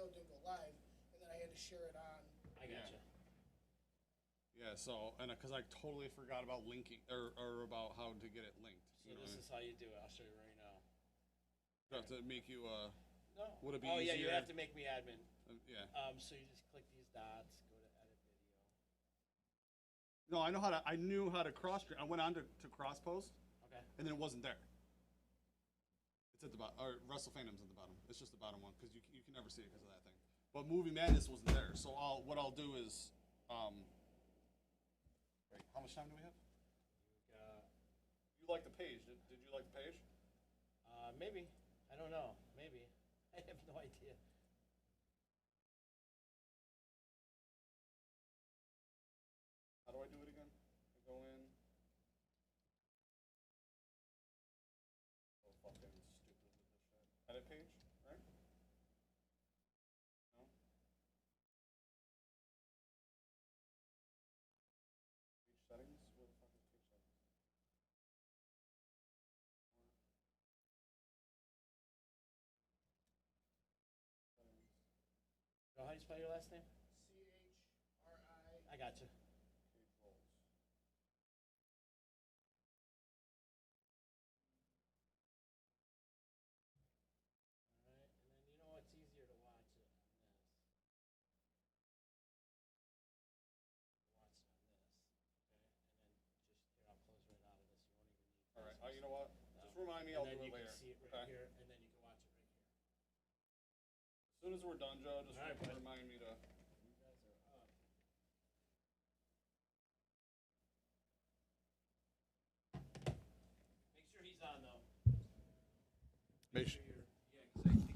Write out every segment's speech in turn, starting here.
show didn't go live, and then I had to share it on. I gotcha. Yeah, so, and because I totally forgot about linking, or about how to get it linked. So this is how you do it. I'll show you right now. Do I have to make you, No. Would it be yeah, you easier? have to make me admin. Yeah. So you just click these dots, go to edit video. No, I knew how to I went on to cross post. Okay. And then it wasn't there. It's at the bottom, or Wrestle Fandom's at the bottom. It's just the bottom one, because you can never see it because of that thing. But Movie Madness wasn't there, so what I'll do is, wait, how much time do we have? You like the page? Did you like the page? Maybe. I don't know. Maybe. I have no idea. How do I do it again? I go in. Oh, fucking stupid with this shit. Edit page, right? No? Page settings? Where the fuck is page settings? How do you spell your last name? C-H-R-I. I gotcha. Page roles. All right, and then you know what's easier to watch it on this. Watch it on this, okay? And then just here, I'll close right out of this. You won't even need. All right. You know what? Just remind me. I'll do it later. And then you can see it right here, and then you can watch it right here. As soon as we're done, Joe, just All right, bud. remind me to. You guys are up. Make sure he's on though. Make sure. Yeah, 'cause I think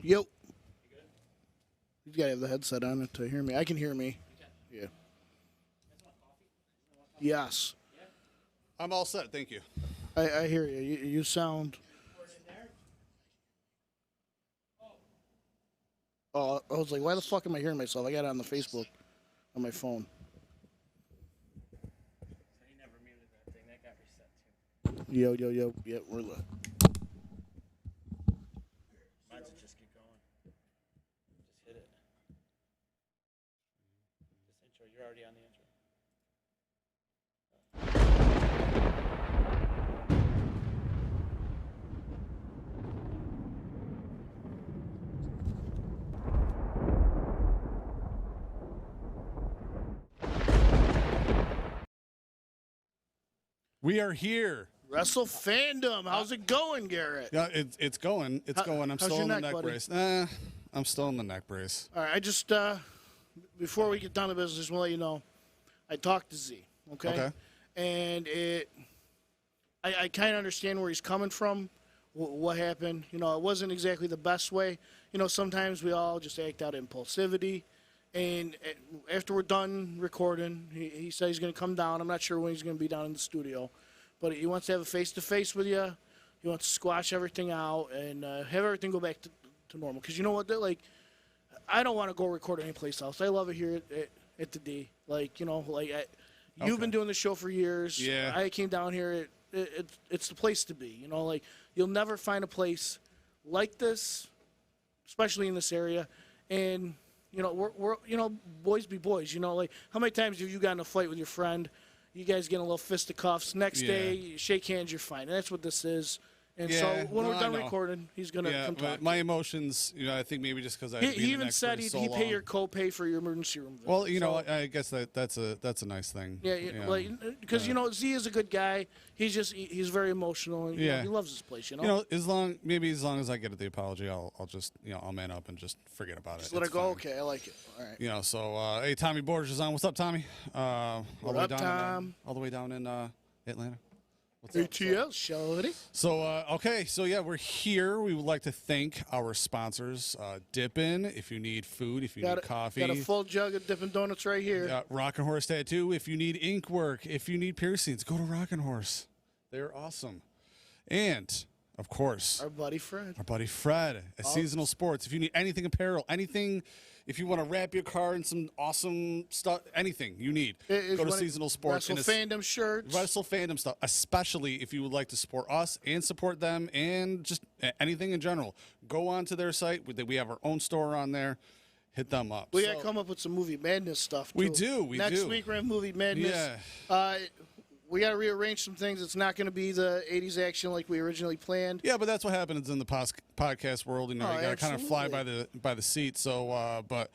Yep. you good? You gotta have the headset on it to hear me. I can hear me. You can. Yeah. You guys want coffee? You want coffee? Yes. Yeah. I'm all set. Thank you. I hear you. You sound. Pour it in there. Oh, I was like, why the fuck am I hearing myself? I got it on the Facebook on my phone. So he never muted that thing. That got reset too. Yo. Yeah, we're live. Mine's will just get going. Just hit it. Just intro. You're already on the intro. We are here. Wrestle Fandom. How's it going, Garrett? Yeah, it's going. It's going. I'm how's still your in the neck, neck buddy? brace. I'm still in the neck brace. All right, I just, before we get down to business, just want to let you know, I talked to Z, okay? Okay. And I kind of understand where he's coming from, what happened. You know, it wasn't exactly the best way. You know, sometimes we all just act out impulsivity. And after we're done recording, he said he's going to come down. I'm not sure when he's going to be down in the studio. But he wants to have a face-to-face with you. He wants to squash everything out and have everything go back to normal. Because you know what? Like, I don't want to go record anyplace else. I love it here at the D. Like, you know, like you've been doing the show for years. Yeah. I came down here. It's the place to be. You know, like, you'll never find a place like this, especially in this area. And you know, we're you know, boys be boys. You know, like, how many times have you gotten in a fight with your friend? You guys get a little fisticuffs. Next day, you shake hands, you're fine. And that's what this is. And so when we're done recording, he's going to come talk. My emotions, you know, I think maybe just because He even said he'd pay your copay for your emergency room visit. Well, you know, I guess that's a nice thing. Yeah, like, because you know, Z is a good guy. He's very emotional, and you know, he loves this place. You know, as long as I get the apology, I'll just I'll man up and just forget about it. Just let it go. Fine. Okay, I like it. All right. You know, so hey, Tommy Borders is on. What's up, Tommy? What up, Tom? All the way down in Atlanta. ATL, shorty. So, okay. So, yeah, we're here. We would like to thank our sponsors, Dippin, if you need food, if you need coffee. Got a full jug of Dippin Donuts right here. Rockin Horse Tattoo. If you need ink work, if you need piercings, go to Rockin Horse. They're awesome. And, of course, our buddy Fred. Seasonal Sports. If you need anything apparel, anything if you want to wrap your car in some awesome stuff, anything you need, go to Seasonal Sports. Wrestle Fandom shirts. Wrestle Fandom stuff, especially if you would like to support us and support them and just anything in general. Go on to their site. We have our own store on there. Hit them up. We got to come up with some Movie Madness stuff, too. We do. Next week, we're in Movie Madness. Yeah. We got to rearrange some things. It's not going to be the 80s action like we originally planned. Yeah, but that's what happens in the podcast world. You know, you got to kind of fly by the seat. So, but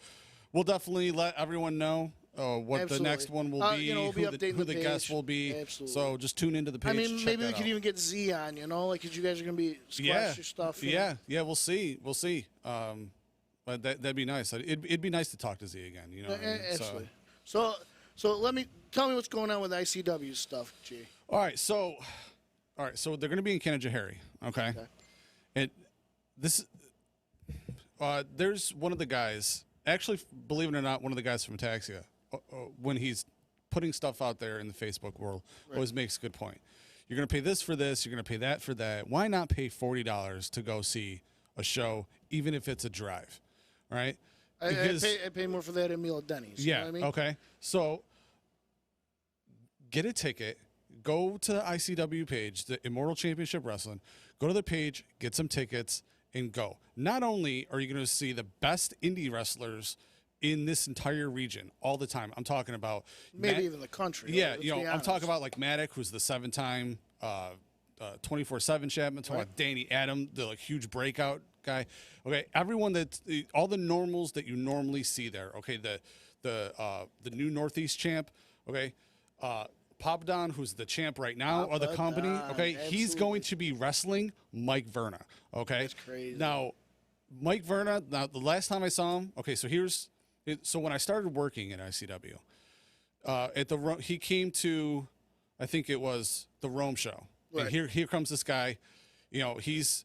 we'll definitely let everyone know what the next one will be, we'll be who the guest will be. Absolutely. So just tune into the page. I mean, maybe we could even get Z on, like, because you guys are going to be squash your stuff. Yeah, we'll see. But that'd be nice. It'd be nice to talk to Z again. You know what I mean? Absolutely. So tell me what's going on with ICW stuff, G. All right, so they're going to be in Canada, okay? And there's one of the guys. Actually, believe it or not, one of the guys from Ataxia, when he's putting stuff out there in the Facebook world, always makes a good point. You're going to pay this for this. You're going to pay that for that. Why not pay $40 to go see a show, even if it's a drive, right? I pay more for that at meal at Denny's. Yeah. You know what I mean? Okay. So get a ticket. Go to the ICW page, the Immortal Championship Wrestling. Go to the page, get some tickets, and go. Not only are you going to see the best indie wrestlers in this entire region all the time. I'm talking about maybe even the country. Yeah, I'm talking about like Maddox, who's the 7-time 24/7 champion. I'm talking about Danny Adam, the like huge breakout guy. Okay, everyone all the normals that you normally see there. Okay, the new Northeast champ. Okay, Papadon, who's the champ right now of the company. Okay, he's going to be wrestling Mike Verna. Okay, that's crazy. Now, Mike Verna. Now, the last time I saw him. Okay, so when I started working at ICW, he came to, I think it was the Rome show. Right. And here comes this guy. He's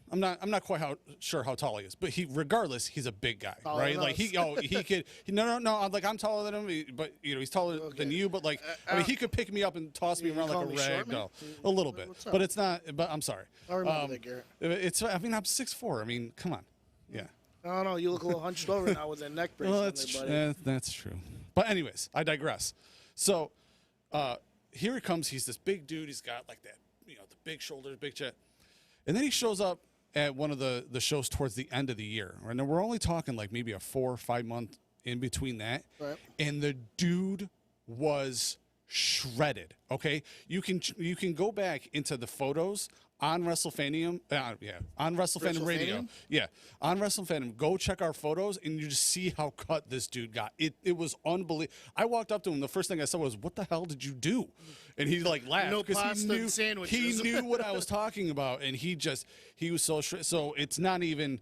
I'm not quite sure how tall he is, but regardless, he's a big guy, right? Like he could. No. I'm taller than him, but he's taller than you. But like, he could pick me up and toss me around like a rag doll, a little bit. But it's not. But I'm sorry. I remember that, Garrett. I'm 6'4". I mean, come on. Yeah. No, you look a little hunched over now with that neck brace. Well, that's true. But anyways, I digress. So here he comes. He's this big dude. He's got like that, the big shoulders, big chest. And then he shows up at one of the shows towards the end of the year. Right? And we're only talking like maybe a 4 or 5 month in between that. Right. And the dude was shredded. Okay, you can go back into the photos on WrestleFandom, on WrestleFandom Radio. Yeah, on WrestleFandom. Go check our photos, and you just see how cut this dude got. It was unbelievable. I walked up to him. The first thing I said was, "What the hell did you do?" And he like laughed because he knew what I was talking about, and he was so so it's not even.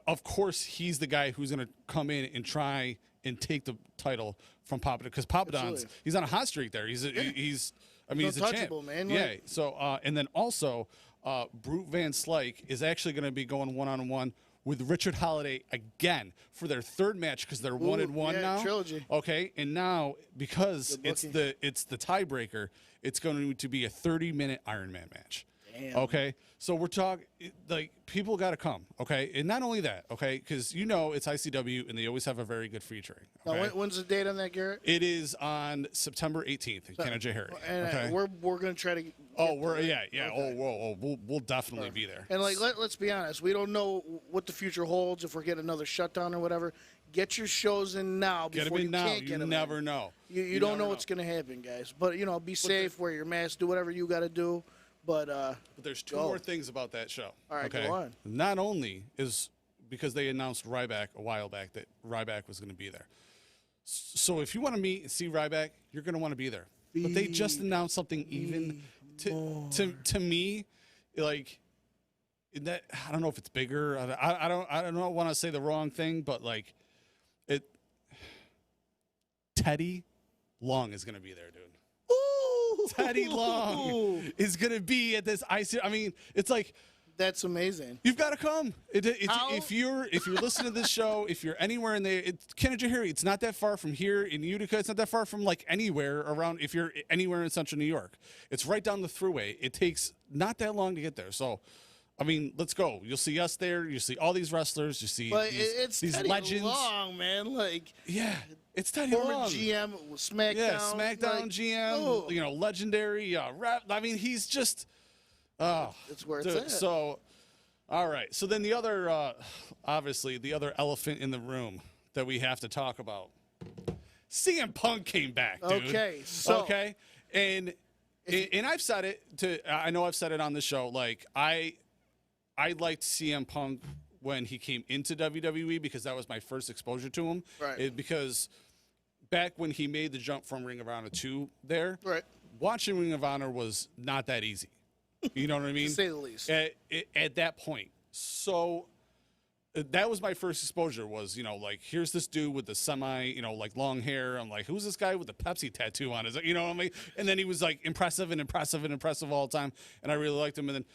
Of course, he's the guy who's going to come in and try and take the title from Papadon, because Papadon's he's on a hot streak there. He's he's a champ, man. Yeah. So and then also Brute Van Slyke is actually going to be going 1-on-1 with Richard Holiday again for their third match, because they're 1-1 now. Trilogy. Okay, and now because it's the tiebreaker, it's going to be a 30-minute Iron Man match. Damn. Okay, so we're talking like people got to come. Okay, and not only that. Okay, because it's ICW and they always have a very good featuring. Okay? Now, when's the date on that, Garrett? It is on September 18th in Canada. And okay? we're gonna try to. Okay. We'll definitely be there. And like let's be honest, we don't know what the future holds if we're getting another shutdown or whatever. Get your shows in now before you can't get them. You never know. You don't know what's gonna happen, guys. But be safe, wear your mask, do whatever you got to do. But there's two more things about that show. All right, okay? Go on. Not only is because they announced Ryback a while back that Ryback was going to be there. So if you want to meet and see Ryback, you're going to want to be there. But they just announced something even to me, like that. I don't know if it's bigger. I don't want to say the wrong thing, but like Teddy Long is going to be there, dude. Teddy Long is going to be at this IC. I mean, it's like that's amazing. You've got to come. If you're listening to this show, if you're anywhere in there, Canada, it's not that far from here in Utica. It's not that far from like anywhere around. If you're anywhere in central New York, it's right down the thruway. It takes not that long to get there. So I mean, let's go. You'll see us there. You see all these wrestlers. You see But these it's Teddy legends. Long, man. Like, Yeah, it's Teddy former Long. GM with SmackDown. Yeah, SmackDown like, GM. oh, You know, legendary rep. I mean, he's just. That's where it's at. So, all right. So then the other, obviously, the other elephant in the room that we have to talk about. CM Punk came back, dude. Okay, so okay, and I've said it I know I've said it on the show. Like I liked CM Punk when he came into WWE because that was my first exposure to him. Right. Because back when he made the jump from Ring of Honor to there, right, watching Ring of Honor was not that easy. You know what I mean? to say the least. At that point. So that was my first exposure was, you know, like, here's this dude with the semi, you know, like long hair. I'm like, who's this guy with the Pepsi tattoo on his, you know what I mean? And then he was like impressive all the time. And I really liked him. And then,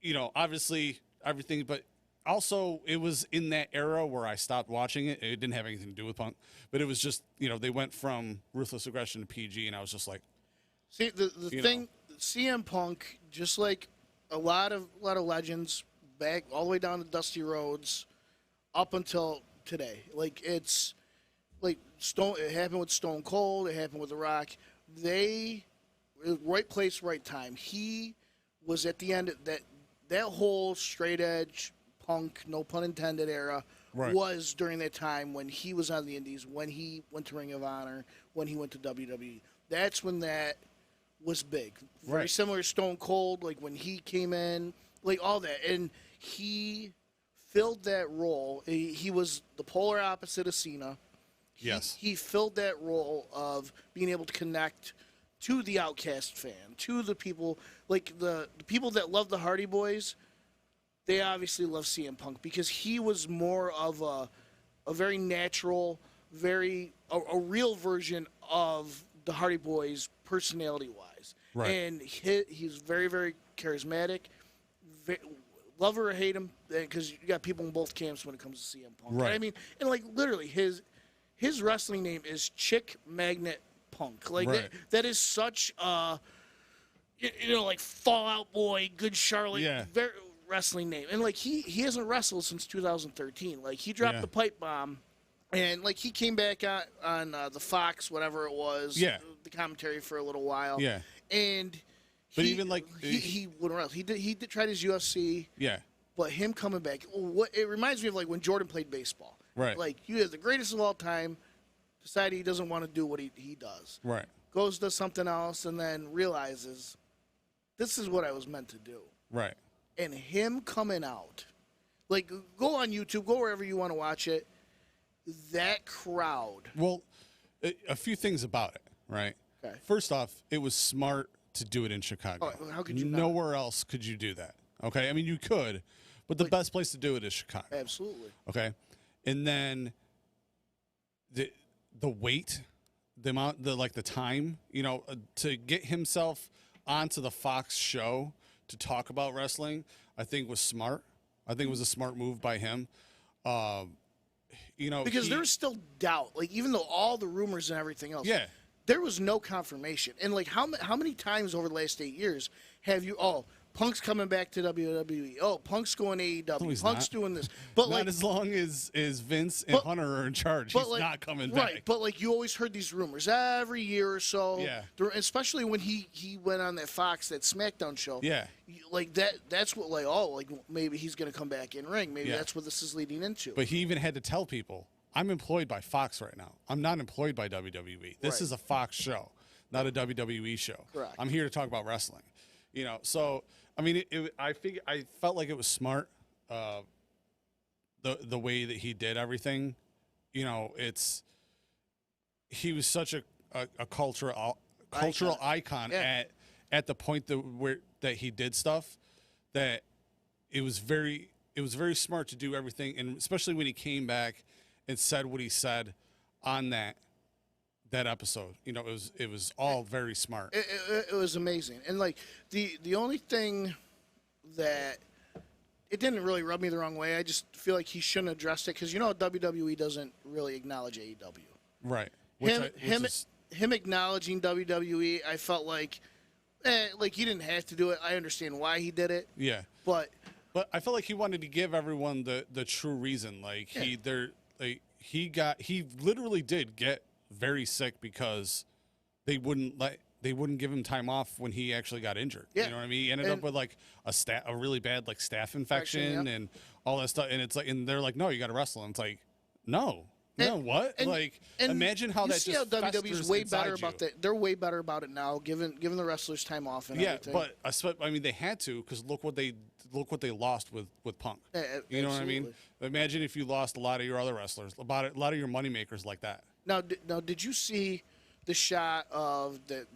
you know, obviously everything, but also it was in that era where I stopped watching it. It didn't have anything to do with Punk, but it was just, you know, they went from Ruthless Aggression to PG. And I was just like, See, the thing, CM Punk, just like a lot of legends back all the way down to Dusty Rhodes, up until today. Like, it's like it happened with Stone Cold, it happened with The Rock. Right place, right time. He was at the end of that whole straight edge Punk, no pun intended, era was during that time when he was on the Indies, when he went to Ring of Honor, when he went to WWE. That's when that was big. Very similar to Stone Cold, like when he came in, like all that. And he filled that role. He was the polar opposite of Cena. He filled that role of being able to connect to the outcast fan, to the people, like the people that love the Hardy Boys. They obviously love CM Punk because he was more of a very natural, a real version of the Hardy Boys personality-wise. Right. And he's very, very charismatic. Love or hate him, because you got people in both camps when it comes to CM Punk. Right. I mean, and like literally, his wrestling name is Chick Magnet Punk. Like that is such a, you know, like Fall Out Boy, Good Charlotte, very wrestling name. And like he hasn't wrestled since 2013. Like he dropped the pipe bomb, and like he came back on the Fox, whatever it was, the commentary for a little while. Yeah. And but even like he wouldn't wrestle. He did tried his UFC. Yeah. But him coming back, it reminds me of like when Jordan played baseball. Right. Like you have the greatest of all time, decided he doesn't want to do what he does. Right. Goes to something else and then realizes this is what I was meant to do. Right. And him coming out, like go on YouTube, go wherever you want to watch it. That crowd. Well, a few things about it, right? Okay. First off, it was smart to do it in Chicago. Oh, how could you not? Nowhere else could you do that. Okay? I mean, you could, but the best place to do it is Chicago. Absolutely. Okay? And then the weight, the amount, the time, you know, to get himself onto the Fox show to talk about wrestling, I think was smart. I think it was a smart move by him. You know, because there was still doubt, like even though all the rumors and everything else, there was no confirmation. And like how many times over the last 8 years have you? Oh, Punk's coming back to WWE. Oh, Punk's going to AEW. No, he's Punk's not. doing this, but not like as long as Vince and Hunter are in charge, he's like, not coming back. Right, but like you always heard these rumors every year or so. Yeah. Especially when he went on that Fox, that SmackDown show. Yeah. Like that's what like maybe he's going to come back in ring. Maybe that's what this is leading into. But he even had to tell people, I'm employed by Fox right now. I'm not employed by WWE. This is a Fox show, not a WWE show. Correct. I'm here to talk about wrestling. You know, so I mean, I felt like it was smart, the way that he did everything. You know, he was such a cultural icon at the point that he did stuff, that it was very smart to do everything, and especially when he came back and said what he said on that episode. You know, it was all very smart. It was amazing. And like the only thing that it didn't really rub me the wrong way, I just feel like he shouldn't have addressed it, because you know WWE doesn't really acknowledge AEW. Right. Him acknowledging WWE, I felt like he didn't have to do it. I understand why he did it. Yeah. But But I feel like he wanted to give everyone the true reason. Like he literally did get very sick because they wouldn't give him time off when he actually got injured. Yeah. You know what I mean? He ended up with like a really bad like staph infection and all that stuff. And it's like, and they're like, no, you got to wrestle. And it's like, no. What? Imagine how that see just how WWE's way better you. about that. They're way better about it now, given the wrestlers time off and everything. But I mean, they had to because look what they lost with Punk. You know what I mean? Imagine if you lost a lot of your other wrestlers, a lot of your moneymakers like that. Now, did you see the shot of the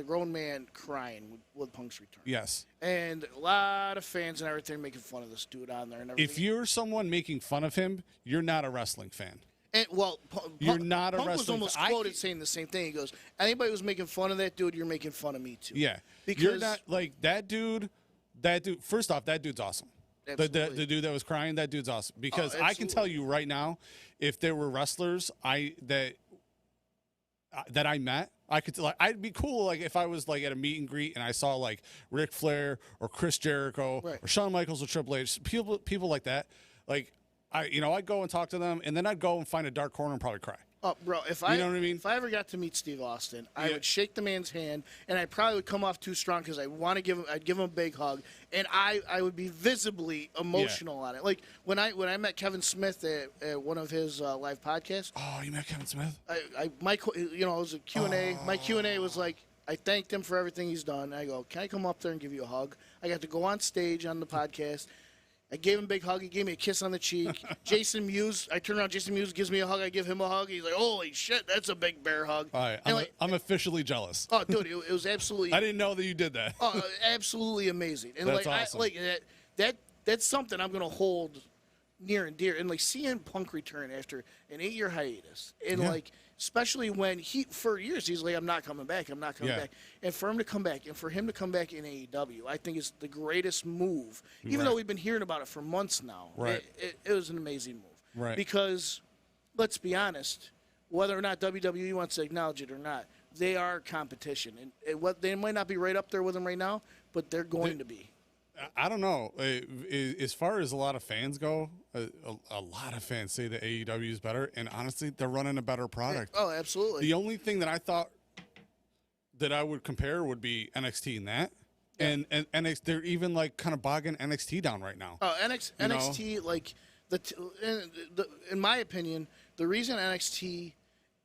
grown man crying with Punk's return? Yes. And a lot of fans and everything making fun of this dude on there and everything. If you're someone making fun of him, you're not a wrestling fan. And, well, you're not a Punk wrestling was almost fan. quoted saying the same thing. He goes, anybody who's making fun of that dude, you're making fun of me too. Yeah. Because you're not like that dude. First off, that dude's awesome. Absolutely. The dude that was crying, that dude's awesome. Because I can tell you right now, if there were wrestlers that I met, I'd be cool like if I was like at a meet and greet and I saw like Ric Flair or Chris Jericho or Shawn Michaels or Triple H, people like that. Like I'd go and talk to them, and then I'd go and find a dark corner and probably cry. Oh, bro, you know what I mean? If I ever got to meet Steve Austin, I would shake the man's hand, and I probably would come off too strong because I'd give him a big hug, and I would be visibly emotional on it. Like when I met Kevin Smith at one of his live podcasts. Oh, you met Kevin Smith? It was a Q&A. My Q&A was like, I thanked him for everything he's done. I go, can I come up there and give you a hug? I got to go on stage on the podcast. I gave him a big hug. He gave me a kiss on the cheek. Jason Mewes, I turn around. Jason Mewes gives me a hug. I give him a hug. He's like, holy shit, that's a big bear hug. All right, I'm officially jealous. Oh, dude, it was absolutely. I didn't know that you did that. Oh, absolutely amazing. And that's awesome. That's something I'm gonna hold near and dear. And like seeing Punk return after an 8-year hiatus, and like especially when for years he's like, I'm not coming back. Back. And for him to come back, in AEW, I think is the greatest move. Even though we've been hearing about it for months now, it was an amazing move. Right. Because let's be honest, whether or not WWE wants to acknowledge it or not, they are competition, and what they might not be right up there with them right now, but they're going to be. I don't know. As far as a lot of fans go, a lot of fans say that AEW is better, and honestly, they're running a better product. Oh, absolutely. The only thing that I thought that I would compare would be NXT and that. Yeah. And NXT, they're even like kind of bogging NXT down right now. Oh, NXT, like in my opinion, the reason NXT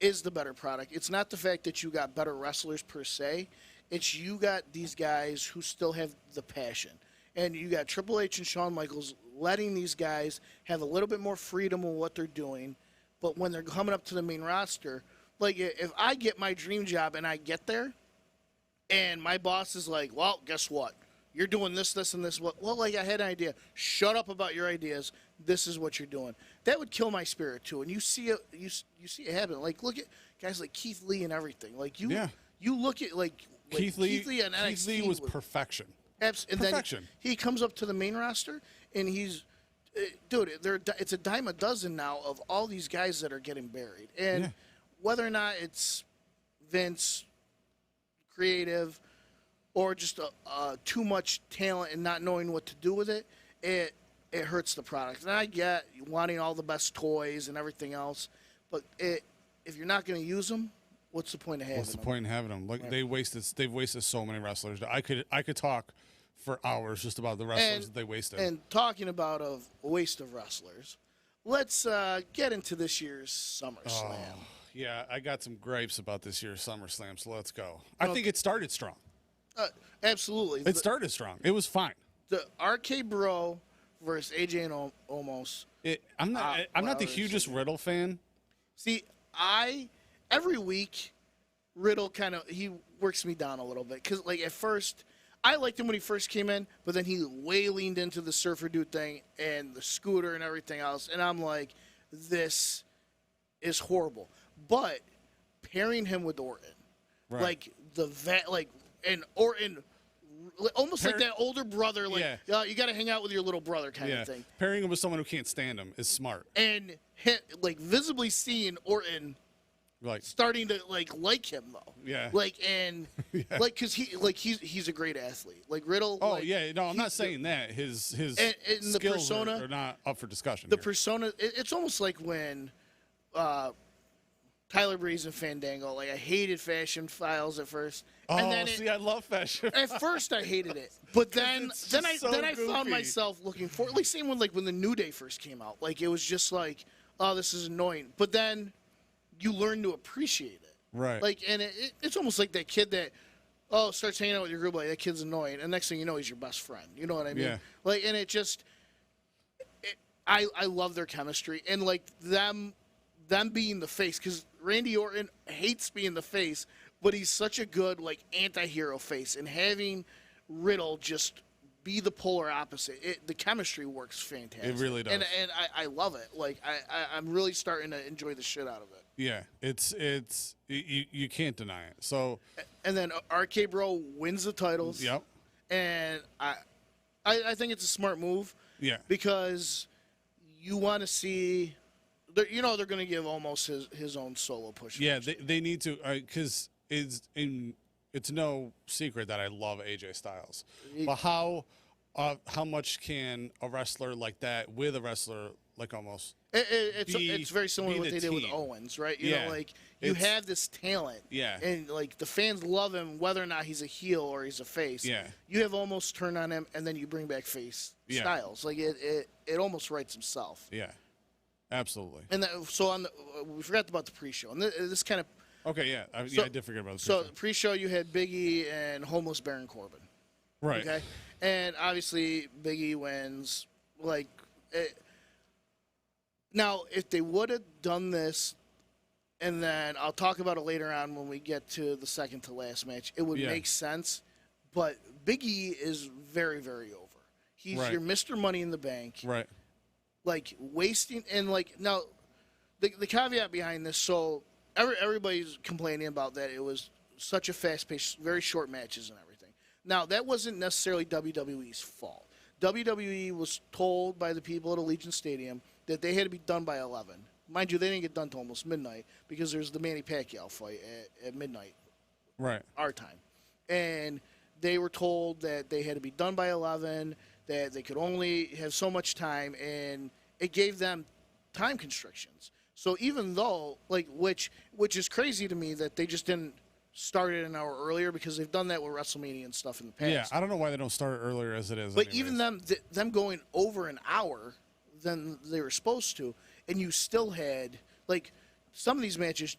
is the better product, it's not the fact that you got better wrestlers per se. It's you got these guys who still have the passion. And you got Triple H and Shawn Michaels letting these guys have a little bit more freedom in what they're doing. But when they're coming up to the main roster, like if I get my dream job and I get there, and my boss is like, well, guess what? You're doing this, this, and this. Well, like I had an idea. Shut up about your ideas. This is what you're doing. That would kill my spirit too. And you see it. You see it happen. Like look at guys like Keith Lee and everything. Like you look at like Keith Lee and NXT. Keith Lee was perfection. And perfection. Then he comes up to the main roster, and he's, dude, it's a dime a dozen now of all these guys that are getting buried. And whether or not it's Vince, creative, or just too much talent and not knowing what to do with it, it hurts the product. And I get wanting all the best toys and everything else, but if you're not going to use them, what's the point of having them? What's the point in having them? Like they've wasted so many wrestlers. I could talk for hours just about the wrestlers that they wasted. And talking about a waste of wrestlers, let's get into this year's SummerSlam. Yeah, I got some gripes about this year's SummerSlam, so let's go. I think it started strong. Absolutely. It started strong. It was fine. The RK Bro versus AJ and Omos. I'm not the hugest Riddle fan. See, every week, Riddle he works me down a little bit. Because, like, at first, I liked him when he first came in, but then he way leaned into the surfer dude thing and the scooter and everything else. And I'm like, this is horrible. But pairing him with Orton, like, and Orton, almost like that older brother, like, you got to hang out with your little brother kind of thing. Pairing him with someone who can't stand him is smart. And, like, visibly seeing Orton starting to like him though. Yeah. And because he's a great athlete. Like Riddle. Oh yeah, no, I'm not saying that his and skills the persona are not up for discussion. The here. persona. It's almost like when Tyler Breeze and Fandango. Like I hated Fashion Files at first. Oh, and then see, I love Fashion. At first I hated it, but then it's I just so found goofy. myself looking for like same when the New Day first came out. Like it was just like, oh, this is annoying. But then you learn to appreciate it. Right. Like, and it's almost like that kid that starts hanging out with your group. Like that kid's annoying, and next thing you know, he's your best friend. You know what I mean? Yeah. Like, and I love their chemistry and like them being the face because Randy Orton hates being the face, but he's such a good like anti-hero face, and having Riddle just be the polar opposite, the chemistry works fantastic. It really does, and I love it. Like I'm really starting to enjoy the shit out of it. Yeah, it's you can't deny it. So, and then RK Bro wins the titles. Yep. And I think it's a smart move. Yeah. Because you want to see. They're going to give almost his own solo push. Yeah, they need to because it's no secret that I love AJ Styles. But how much can a wrestler like that with a wrestler like almost it's very similar to what they did with team. Owens, right? You know, like you have this talent, and like the fans love him whether or not he's a heel or he's a face. Yeah, you have almost turned on him, and then you bring back face Styles. Like it almost writes himself. Yeah. Absolutely. And we forgot about the pre-show, and this kind of okay. Yeah, I did forget about the pre-show. So pre-show, you had Big E and homeless Baron Corbin. Right. Okay. And obviously, Big E wins. Now, if they would have done this, and then I'll talk about it later on when we get to the second to last match, it would make sense. But Big E is very, very over. He's your Mr. Money in the Bank. Right. Like wasting and like now, the caveat behind this. So everybody's complaining about that. It was such a fast-paced, very short matches and everything. Now that wasn't necessarily WWE's fault. WWE was told by the people at Allegiant Stadium that they had to be done by 11. Mind you, they didn't get done till almost midnight because there's the Manny Pacquiao fight at midnight, right, our time, and they were told that they had to be done by 11. That they could only have so much time, and it gave them time constrictions. So even though, which is crazy to me that they just didn't start it an hour earlier because they've done that with WrestleMania and stuff in the past. Yeah, I don't know why they don't start it earlier as it is. But even them going over an hour than they were supposed to, and you still had, some of these matches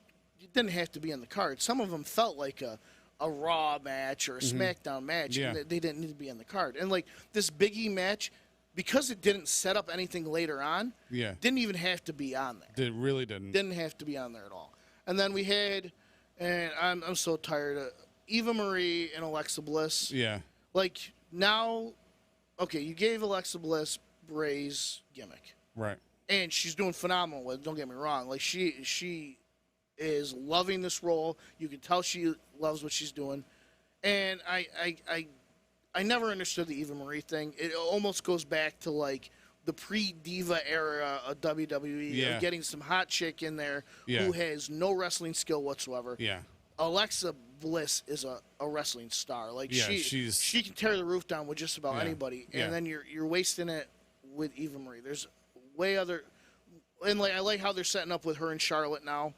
didn't have to be on the card. Some of them felt like a Raw match or a Smackdown match, and they didn't need to be on the card. And this Big E match, because it didn't set up anything later on, didn't even have to be on there. It really didn't. Didn't have to be on there at all. And then we had, and I'm so tired of Eva Marie and Alexa Bliss. Yeah. Now, okay, you gave Alexa Bliss Bray's gimmick, right? And she's doing phenomenal with it. Don't get me wrong. She is loving this role. You can tell she loves what she's doing. And I never understood the Eva Marie thing. It almost goes back to the pre-Diva era of WWE, of getting some hot chick in there who has no wrestling skill whatsoever. Yeah. Way Bliss is a wrestling star. She can tear the roof down with just about anybody. And then you're wasting it with Eva Marie. There's way other. And I like how they're setting up with her and Charlotte now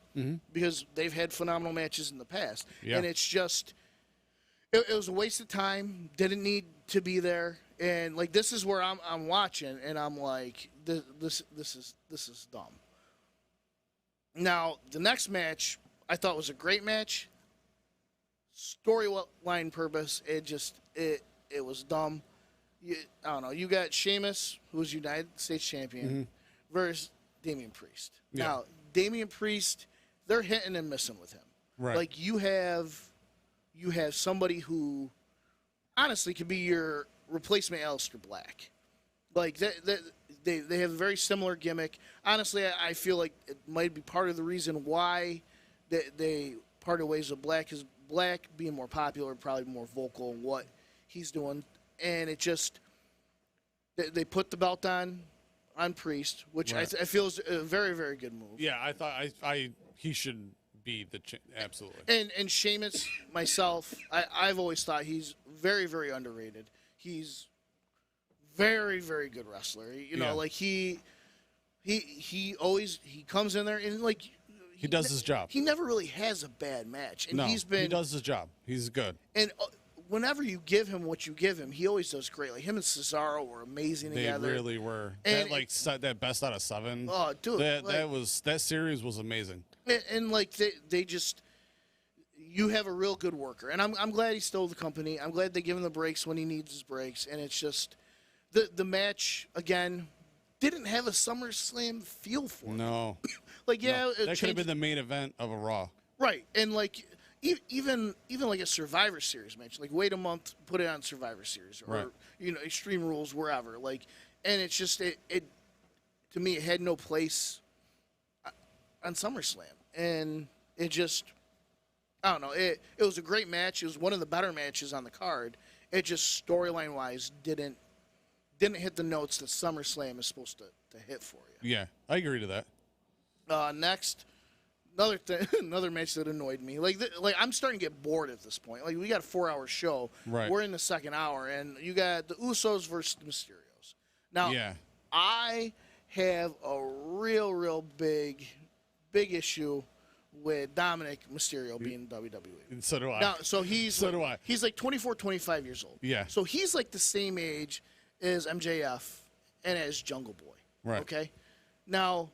because they've had phenomenal matches in the past. Yeah. And it's just, it was a waste of time. Didn't need to be there. And this is where I'm watching, and I'm like, this is dumb. Now the next match I thought was a great match. Storyline purpose, it was dumb. I don't know. You got Sheamus, who was United States champion, versus Damian Priest. Yeah. Now, Damian Priest, they're hitting and missing with him. Right. You have somebody who honestly could be your replacement Aleister Black. They have a very similar gimmick. Honestly, I feel like it might be part of the reason why they parted ways with Black, is Black being more popular, probably more vocal in what he's doing. And it just, they put the belt on Priest, which I feel is a very, very good move. Yeah, I thought he should be the absolutely. And Sheamus, myself, I've always thought he's very, very underrated. He's very, very good wrestler. You know, like he comes in there and like he does his job. He never really has a bad match, and he does his job. He's good. And whenever you give him what you give him, he always does great. Like him and Cesaro were amazing together. They really were. And that best out of 7. Oh, dude, that series was amazing. And like they just, you have a real good worker, and I'm glad he's still with the company. I'm glad they give him the breaks when he needs his breaks, and it's just the match again didn't have a SummerSlam feel for me. No. Like that could have been the main event of a Raw. Right, and like even like a Survivor Series match, like wait a month, put it on Survivor Series or Extreme Rules wherever. Like, and it's just it to me it had no place on SummerSlam, and it just I don't know. It was a great match. It was one of the better matches on the card. It just storyline wise didn't hit the notes that SummerSlam is supposed to hit for you. Yeah, I agree to that. Next, another match that annoyed me. Like I'm starting to get bored at this point. Like we got a 4-hour show. Right. We're in the second hour, and you got the Usos versus the Mysterios. Now, I have a real big issue with Dominic Mysterio being WWE. And so do I. Now, so he's do I. He's like 24, 25 years old. Yeah. So he's like the same age as MJF and as Jungle Boy. Right. Okay. Now,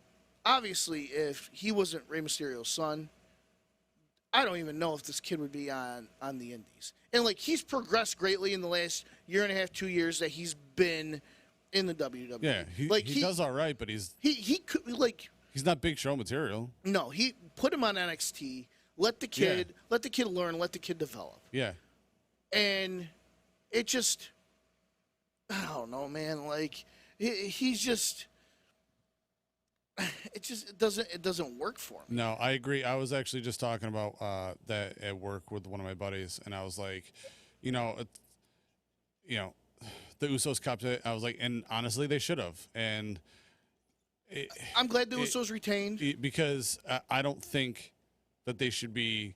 obviously, if he wasn't Rey Mysterio's son, I don't even know if this kid would be on the Indies. And like he's progressed greatly in the last year and a half, 2 years that he's been in the WWE. Yeah, he does all right, but he could like he's not big show material. No, he put him on NXT. Let the kid learn. Let the kid develop. Yeah. And it just, I don't know, man. Like he's just. It doesn't work for him. No, I agree. I was actually just talking about that at work with one of my buddies, and I was like, the Usos copped it. I was like, and honestly, they should have. And I'm glad the Usos retained because I don't think that they should be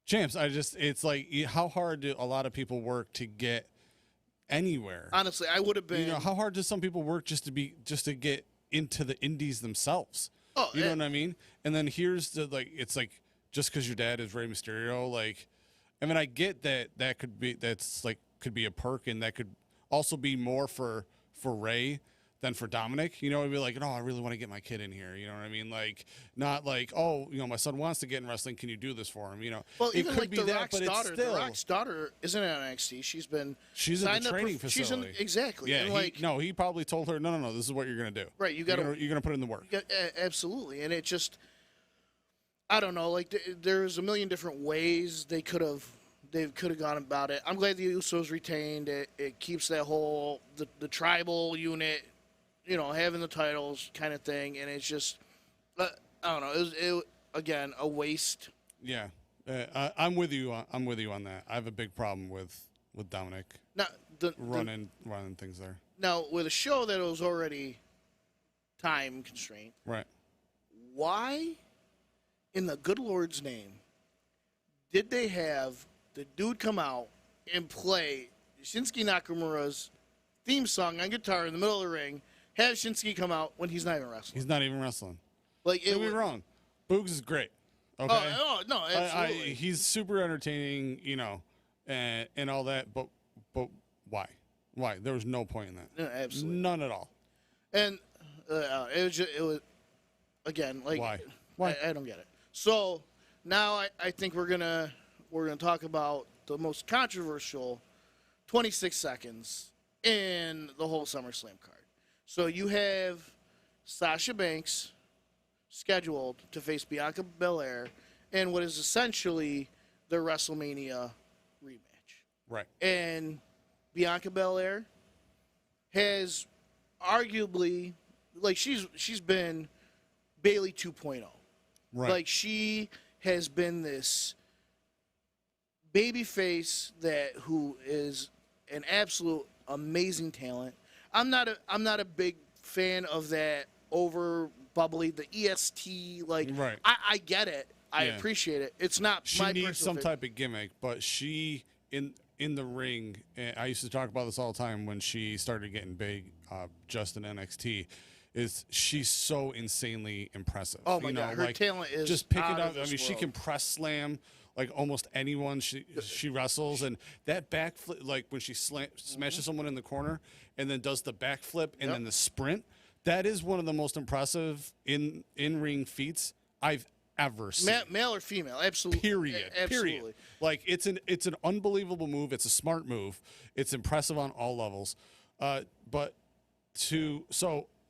champs. It's like how hard do a lot of people work to get anywhere? Honestly, I would have been. How hard do some people work just to get into the indies themselves? Oh, you know what I mean? And then here's it's like just because your dad is Rey Mysterio, like, I mean, I get that could be could be a perk, and that could also be more for Rey than for Dominic. It'd be like, I really want to get my kid in here. You know what I mean? Like, not like, my son wants to get in wrestling. Can you do this for him? Well, it even could like be the that, Rock's but daughter. it's still, The Rock's daughter isn't at NXT. She's at the training facility. Exactly. Yeah. And he probably told her, no. This is what you're gonna do. Right. You're gonna put in the work. Absolutely. And it just, I don't know. Like there's a million different ways they could have gone about it. I'm glad the Usos retained it. It keeps that whole the tribal unit, having the titles kind of thing, and it's just, I don't know. It was again a waste. Yeah, I'm with you. I'm with you on that. I have a big problem with Dominic now running things there. Now with a show that was already time constraint, right? Why, in the good Lord's name, did they have the dude come out and play Shinsuke Nakamura's theme song on guitar in the middle of the ring? Have Shinsuke come out when he's not even wrestling. He's not even wrestling. Like, don't be wrong. Boogs is great. Okay. Oh no, absolutely. He's super entertaining, and all that. But why? Why? There was no point in that. No, absolutely none at all. And it was again like why? I don't get it. So now I think we're gonna talk about the most controversial 26 seconds in the whole SummerSlam card. So you have Sasha Banks scheduled to face Bianca Belair in what is essentially the WrestleMania rematch. Right. And Bianca Belair has arguably, like, she's been Bayley 2.0. Right. Like, she has been this baby face who is an absolute amazing talent. I'm not a big fan of that over bubbly, the EST, like, right. I get it, I Yeah. appreciate it. It's not She my needs personal some favorite. type of gimmick, but she in the ring. And I used to talk about this all the time when she started getting big, just in NXT. Is she's so insanely impressive? Oh my God, her talent is just pick out it of up. I this mean, she world. can press slam like almost anyone she wrestles, and that backflip, like when she smashes someone in the corner and then does the backflip and Yep. then the sprint. That is one of the most impressive in ring feats I've ever seen. Male or female, absolutely. Period. Absolutely. Period. Like it's an unbelievable move. It's a smart move. It's impressive on all levels. But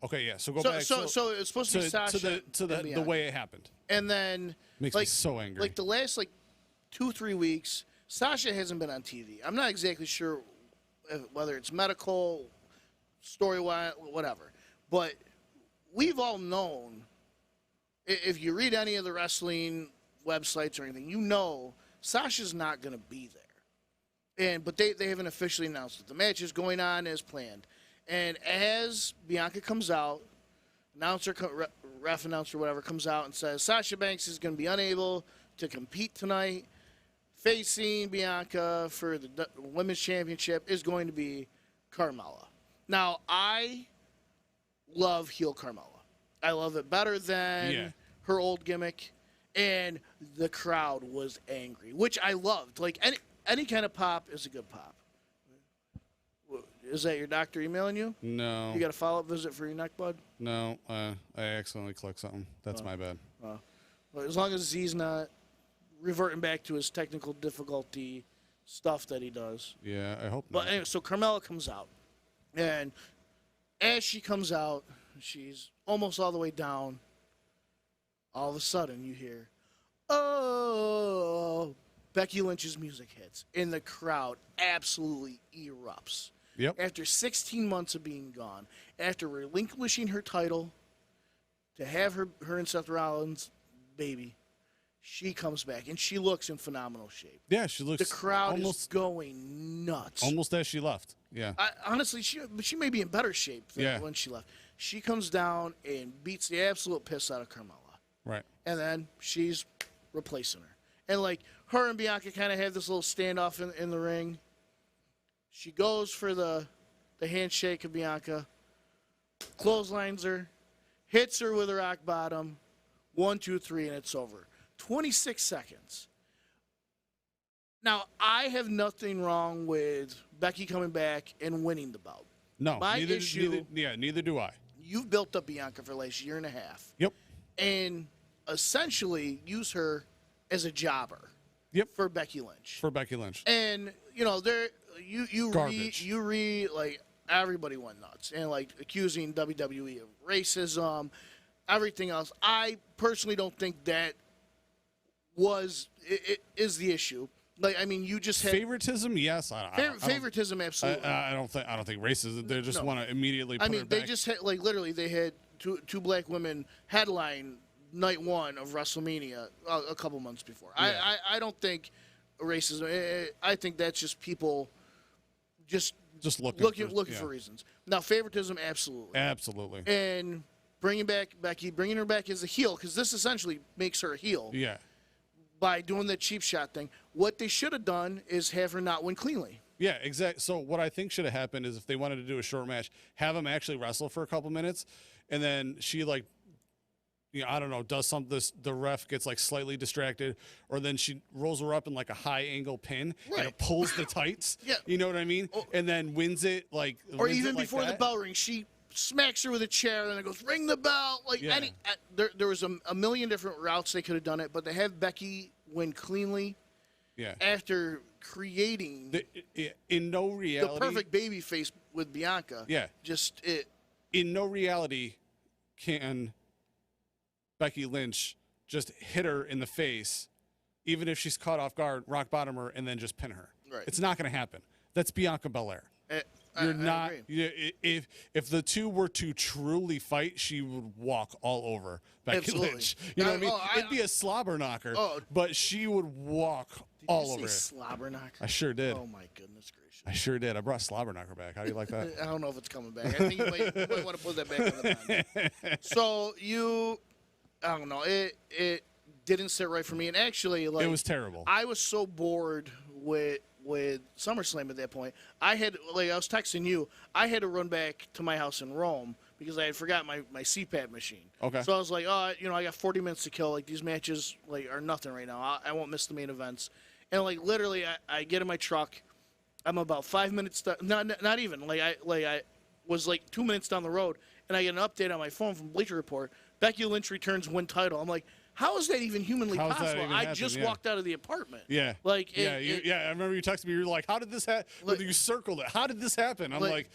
okay, yeah. So go back. So it's supposed to be Sasha to and the Bianca. way it happened. And then Makes me so angry. Like the last 2-3 weeks, Sasha hasn't been on TV. I'm not exactly sure whether it's medical, story-wise, whatever. But we've all known, if you read any of the wrestling websites or anything, you know Sasha's not going to be there. But they haven't officially announced it. The match is going on as planned. And as Bianca comes out, ref announcer, whatever, comes out and says Sasha Banks is going to be unable to compete tonight. Facing Bianca for the Women's Championship is going to be Carmella. Now, I love heel Carmella. I love it better than her old gimmick. And the crowd was angry, which I loved. Like, any kind of pop is a good pop. Is that your doctor emailing you? No. You got a follow-up visit for your neck, bud? No. I accidentally clicked something. That's my bad. Well, as long as Z's not reverting back to his technical difficulty stuff that he does. Yeah, I hope But not. anyway, so Carmella comes out. And as she comes out, she's almost all the way down. All of a sudden, you hear, oh, Becky Lynch's music hits. And the crowd absolutely erupts. Yep. After 16 months of being gone, after relinquishing her title to have her and Seth Rollins' baby, she comes back, and she looks in phenomenal shape. Yeah, she looks The crowd is almost going nuts. almost as she left. Yeah. Honestly, she may be in better shape than when she left. She comes down and beats the absolute piss out of Carmella. Right. And then she's replacing her. And, her and Bianca kind of have this little standoff in the ring. She goes for the handshake of Bianca, clotheslines her, hits her with a rock bottom, 1, 2, 3, and it's over. 26 seconds. Now, I have nothing wrong with Becky coming back and winning the bout. No. My neither do I. You've built up Bianca for the last year and a half. Yep. And essentially use her as a jobber. Yep. For Becky Lynch. For Becky Lynch. And you read everybody went nuts and accusing WWE of racism, everything else. I personally don't think that is the issue. You just had Favoritism, yes. favoritism, absolutely. I don't think racism. They just want to immediately. Put it they back. just had literally they had two black women headline night one of WrestleMania a couple months before. Yeah. I don't think racism. I think that's just people just looking for reasons. Now favoritism, absolutely, Absolutely. and bringing her back as a heel, because this essentially makes her a heel. Yeah. By doing the cheap shot thing. What they should have done is have her not win cleanly. Yeah, exactly. So what I think should have happened is if they wanted to do a short match, have him actually wrestle for a couple minutes, and then she I don't know, does something. The ref gets slightly distracted, or then she rolls her up in a high angle pin and it pulls the tights. Yeah. You know what I mean? And then wins it or even before the bell rings, she smacks her with a chair and it goes ring the bell. There was a million different routes they could have done it, but they have Becky win cleanly. Yeah. After creating in no reality the perfect baby face with Bianca. Yeah. In no reality can Becky Lynch just hit her in the face, even if she's caught off guard, rock bottom her, and then just pin her. Right. It's not going to happen. That's Bianca Belair. You're not. If the two were to truly fight, she would walk all over Becky Absolutely. Lynch. You know what I mean? It'd be a slobber knocker, but she would walk all over it. Slobber knocker? I sure did. Oh my goodness gracious! I sure did. I brought slobber knocker back. How do you like that? I don't know if it's coming back. I think you might want to put that back on the line. So I don't know. didn't sit right for me. And actually, like, It was terrible. I was so bored with SummerSlam at that point. I was texting you. I had to run back to my house in Rome because I had forgot my CPAP machine. Okay. So I was like, I got 40 minutes to kill. Like, these matches are nothing right now. I won't miss the main events. And like literally, I get in my truck. I'm about 5 minutes. Not even. I was like 2 minutes down the road, and I get an update on my phone from Bleacher Report. Becky Lynch returns, win title. I'm like, how is that even humanly How is that possible? even I happen? just Yeah. walked out of the apartment. Yeah. Like, I remember you texted me. You were like, "How did this happen?" You circled it. How did this happen? I'm like,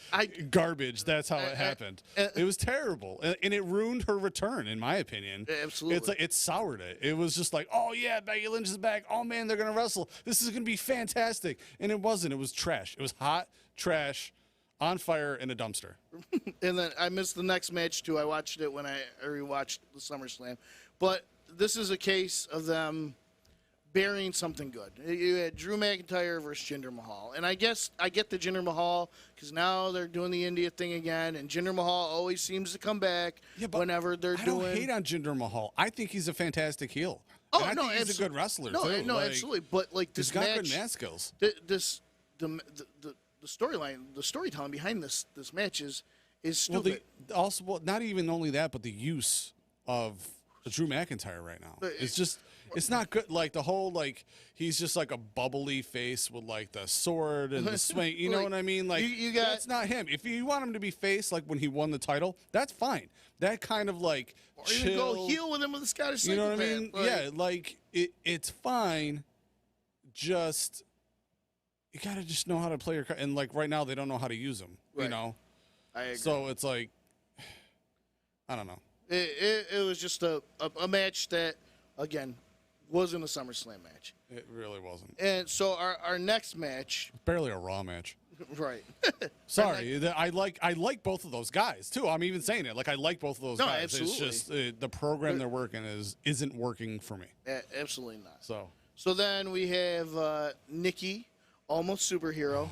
garbage. That's how it happened. It was terrible, and it ruined her return, in my opinion. Absolutely. It's like it soured it. It was just like, oh yeah, Becky Lynch is back. Oh man, they're gonna wrestle. This is gonna be fantastic. And it wasn't. It was trash. It was hot trash, on fire in a dumpster. And then I missed the next match too. I watched it when I rewatched the SummerSlam, but this is a case of them burying something good. You had Drew McIntyre versus Jinder Mahal, and I guess I get the Jinder Mahal because now they're doing the India thing again, and Jinder Mahal always seems to come back whenever they're doing. I don't hate on Jinder Mahal. I think he's a fantastic heel. Oh, and I no, think he's a good wrestler no, too. No, Like, absolutely. But like this he's got match, good match skills. the storyline, the storytelling behind this match is stupid. Well, not even only that, but the use of Drew McIntyre right now. It's not good. Like the whole, like, he's just like a bubbly face with like the sword and the swing. You know what I mean? Like, that's not him. If you want him to be face, like when he won the title, that's fine. That kind of like or chill, even go heel with him with the Scottish you know what I psychopath. mean? Yeah, like it's fine. Just you gotta just know how to play your card. And like right now, they don't know how to use them. Right. You know. I agree. So it's like, I don't know. It was just a match that, again, wasn't a SummerSlam match. It really wasn't. And so our next match, Barely a Raw match. right? Sorry, I like both of those guys too. I'm even saying it. Like I like both of those guys. Absolutely. It's just the program they're working isn't working for me. Absolutely not. So then we have Nikki, almost superhero,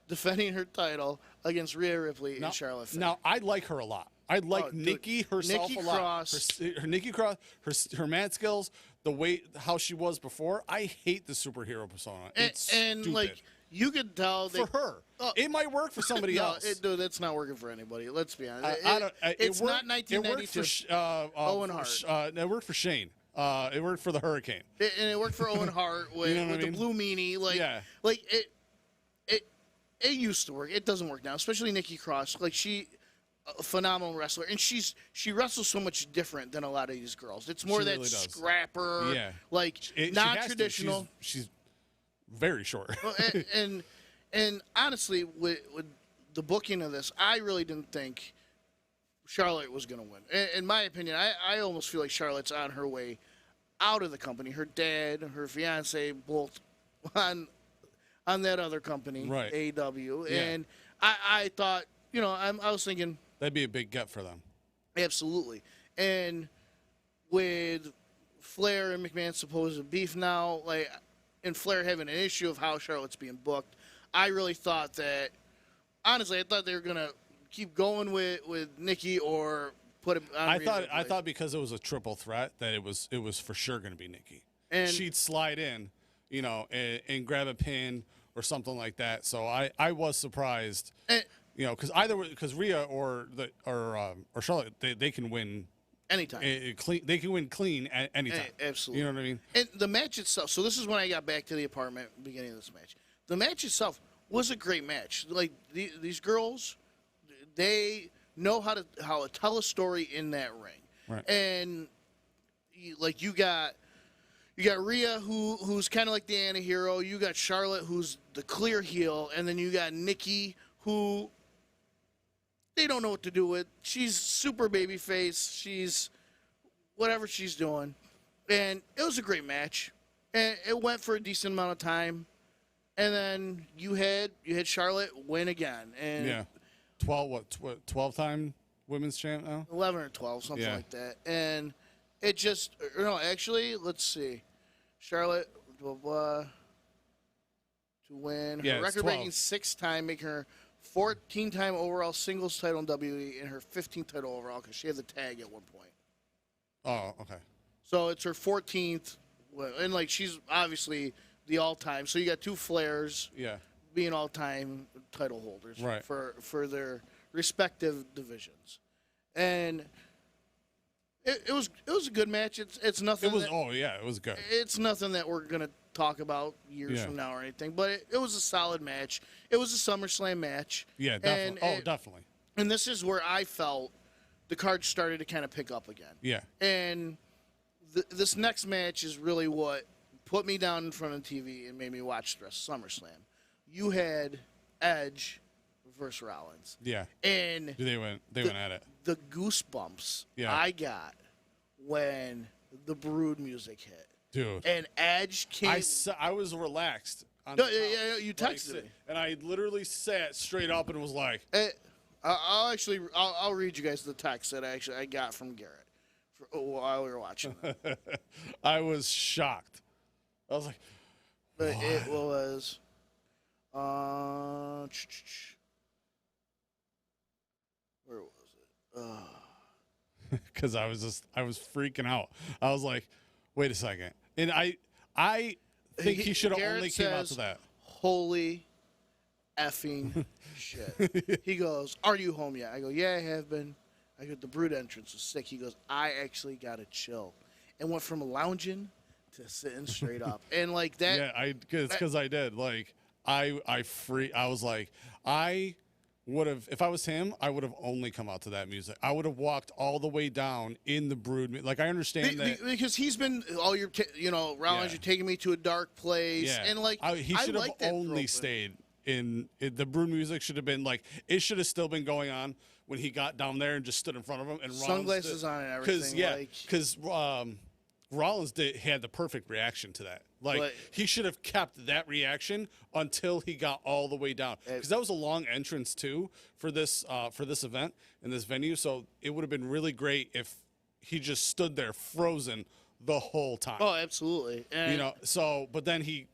defending her title against Rhea Ripley and Charlotte Flair. Now I like her a lot. I like Nikki herself Nikki a lot. Cross. Her Nikki Cross, her mat skills, the way how she was before. I hate the superhero persona. It's and stupid. like you could tell for her. It might work for somebody else. No, that's not working for anybody. Let's be honest. It's not It worked 1992. for Owen Hart. It worked for Shane. It worked for the Hurricane. And it worked for Owen Hart with, You know what I the mean? blue meanie. Like it used to work. It doesn't work now, especially Nikki Cross. Like a phenomenal wrestler, and she wrestles so much different than a lot of these girls. It's more She that really does. scrapper, Yeah. like She has to. non-traditional. She's very short. and honestly, with the booking of this, I really didn't think Charlotte was going to win. In my opinion, I almost feel like Charlotte's on her way out of the company. Her dad, her fiance, both on that other company, Right. AEW. Yeah. And I thought, I was thinking, That'd be a big get for them. absolutely. And with Flair and McMahon's supposed beef now, and Flair having an issue of how Charlotte's being booked, I really thought that, honestly, I thought they were going to keep going with Nikki or put him on I thought because it was a triple threat that it was for sure going to be Nikki. And she'd slide in, and grab a pin or something like that. So I was surprised, because Rhea or Charlotte they can win anytime. clean. They can win clean at any time. Absolutely. You know what I mean? And the match itself. So this is when I got back to the apartment, beginning of this match. The match itself was a great match. Like these girls, they know how to tell a story in that ring. Right. And you got Rhea who's kind of like the anti-hero. You got Charlotte who's the clear heel, and then you got Nikki who they don't know what to do with. She's super babyface. She's whatever she's doing, and it was a great match. And it went for a decent amount of time, and then you had Charlotte win again. And Yeah. 12-time women's champ now? 11 or 12, something like that. And it just, actually, let's see. Charlotte, blah, blah, to win. Her record-breaking 6-time, making her 14-time overall singles title in WWE and her 15th title overall because she had the tag at one point. Oh, okay. So it's her 14th, and like she's obviously the all-time. So you got 2 Flairs Yeah. being all-time title holders Right. for their respective divisions, and it was a good match. It's nothing. It was. It was good. It's nothing that we're gonna talk about years Yeah. from now or anything. But it was a solid match. It was a SummerSlam match. Yeah, definitely. And Definitely. And this is where I felt the card started to kind of pick up again. Yeah. And this next match is really what put me down in front of the TV and made me watch the rest of SummerSlam. You had Edge versus Rollins. Yeah. And They went at it. the goosebumps Yeah. I got when the Brood music hit. Dude. And Edge came. I was relaxed. On No, the yeah, couch. you Like, texted me. and I literally sat straight up and was like, I'll read you guys the text that I got from Garrett while we were watching that. I was shocked. I was like, But what? it was. Where was it? Because I was freaking out. I was like, wait a second. And I think he should have Garrett only came out to says, that. Holy effing shit. He goes, "Are you home yet?" I go, "Yeah, I have been." I go, "The Brood entrance was sick." He goes, "I actually got to chill," and went from lounging to sitting straight up, and like that. Yeah, because I did. Like I was like, I would have, if I was him, I would have only come out to that music. I would have walked all the way down in the Brood. Like I understand that because he's been all your, Rollins, Yeah. you're taking me to a dark place, yeah, and like he I should have like that only trope. stayed in the Brood music. Should have been like it should have still been going on when he got down there and just stood in front of him and Sunglasses on and everything. Because Rollins had the perfect reaction to that. Like But- he should have kept that reaction until he got all the way down. Because that was a long entrance too for this event in this venue. So it would have been really great if he just stood there frozen the whole time. Oh, absolutely. And But then he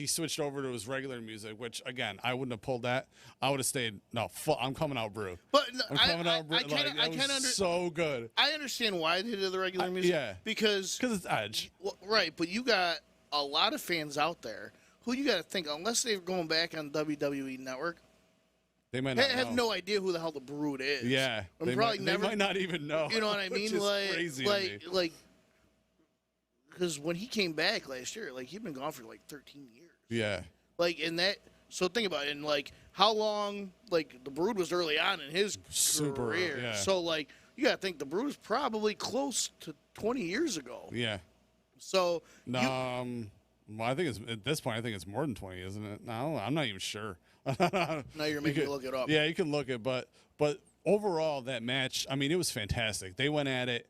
switched over to his regular music, which again I wouldn't have pulled that. I would have stayed. No, I'm coming out, Brew. But I'm coming out, Brew. So good. I understand why they did the regular music. Yeah. Because it's Edge. well, right, but you got a lot of fans out there who you got to think, unless they're going back on WWE Network, They might they not have know. no idea who the hell the Brood is. Yeah, And they probably might, never. they might not even know. You know what I mean? Which is crazy to me. like, because when he came back last year, like he'd been gone for like 13 years. Yeah, Like in that, so think about it. And like how long, like the Brood was early on in his Super, career. yeah. So like you got to think the Brood was probably close to 20 years ago. yeah. So No, well, I think it's at this point. I think it's more than 20, isn't it? No, I'm not even sure. now you're making me look it up. Yeah, you can look it, but overall, that match. I mean, it was fantastic. They went at it,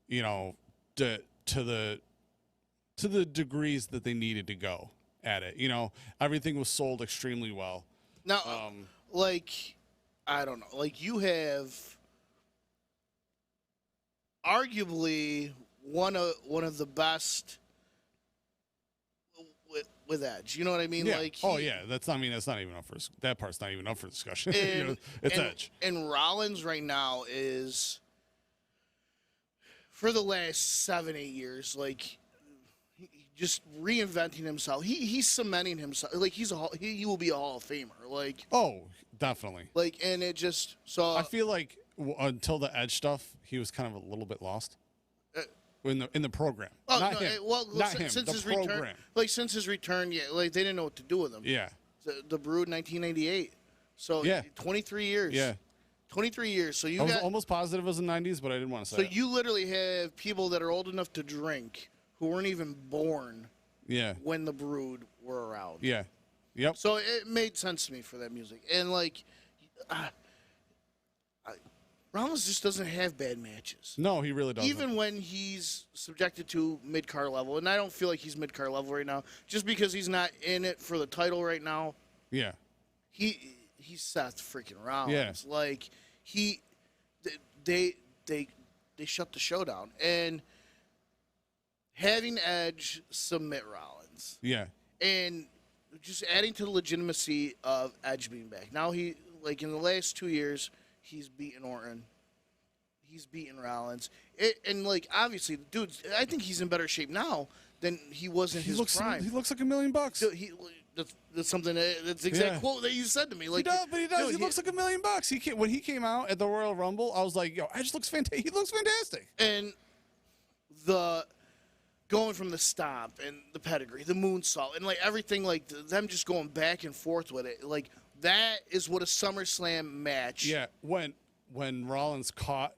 to the degrees that they needed to go at it. Everything was sold extremely well. Now, like, I don't know. Like, you have arguably one of the best with Edge. You know what I mean? Yeah. Like, That's not even up for that part's not even up for discussion. And, it's and, Edge. And Rollins right now is, for the last 7-8 years, like, just reinventing himself. He's cementing himself. Like he will be a Hall of Famer. Like Definitely. Like and it just so I feel like until the Edge stuff, he was kind of a little bit lost in the program. Oh not no! him. Well, not since him. The his program. return, since his return, yeah, like they didn't know what to do with him. Yeah. The Brood, 1998. So Yeah. 23 years. Yeah. 23 years. So I was almost positive it was the 90s, but I didn't want to say So it. you literally have people that are old enough to drink who weren't even born Yeah. when the Brood were around. Yeah. Yep. So it made sense to me for that music. And like, Rollins just doesn't have bad matches. No, he really doesn't. Even when he's subjected to mid-car level, and I don't feel like he's mid-car level right now, just because he's not in it for the title right now. Yeah. He's Seth freaking Rollins. Yeah. Like they shut the show down, and having Edge submit Rollins. Yeah. And just adding to the legitimacy of Edge being back. Now he, like in the last 2 years, he's beaten Orton. he's beaten Rollins. And like obviously, dude, I think he's in better shape now than he was in his prime. He looks like $1 million. Dude, that's something that's the exact quote that you said to me. Like he does, but he does. Dude, he looks like $1 million. When he came out at the Royal Rumble, I was like, yo, he looks fantastic. And the going from the stomp and the pedigree, the moonsault, and like everything, like them just going back and forth with it, like that is what a SummerSlam match. Yeah, when Rollins caught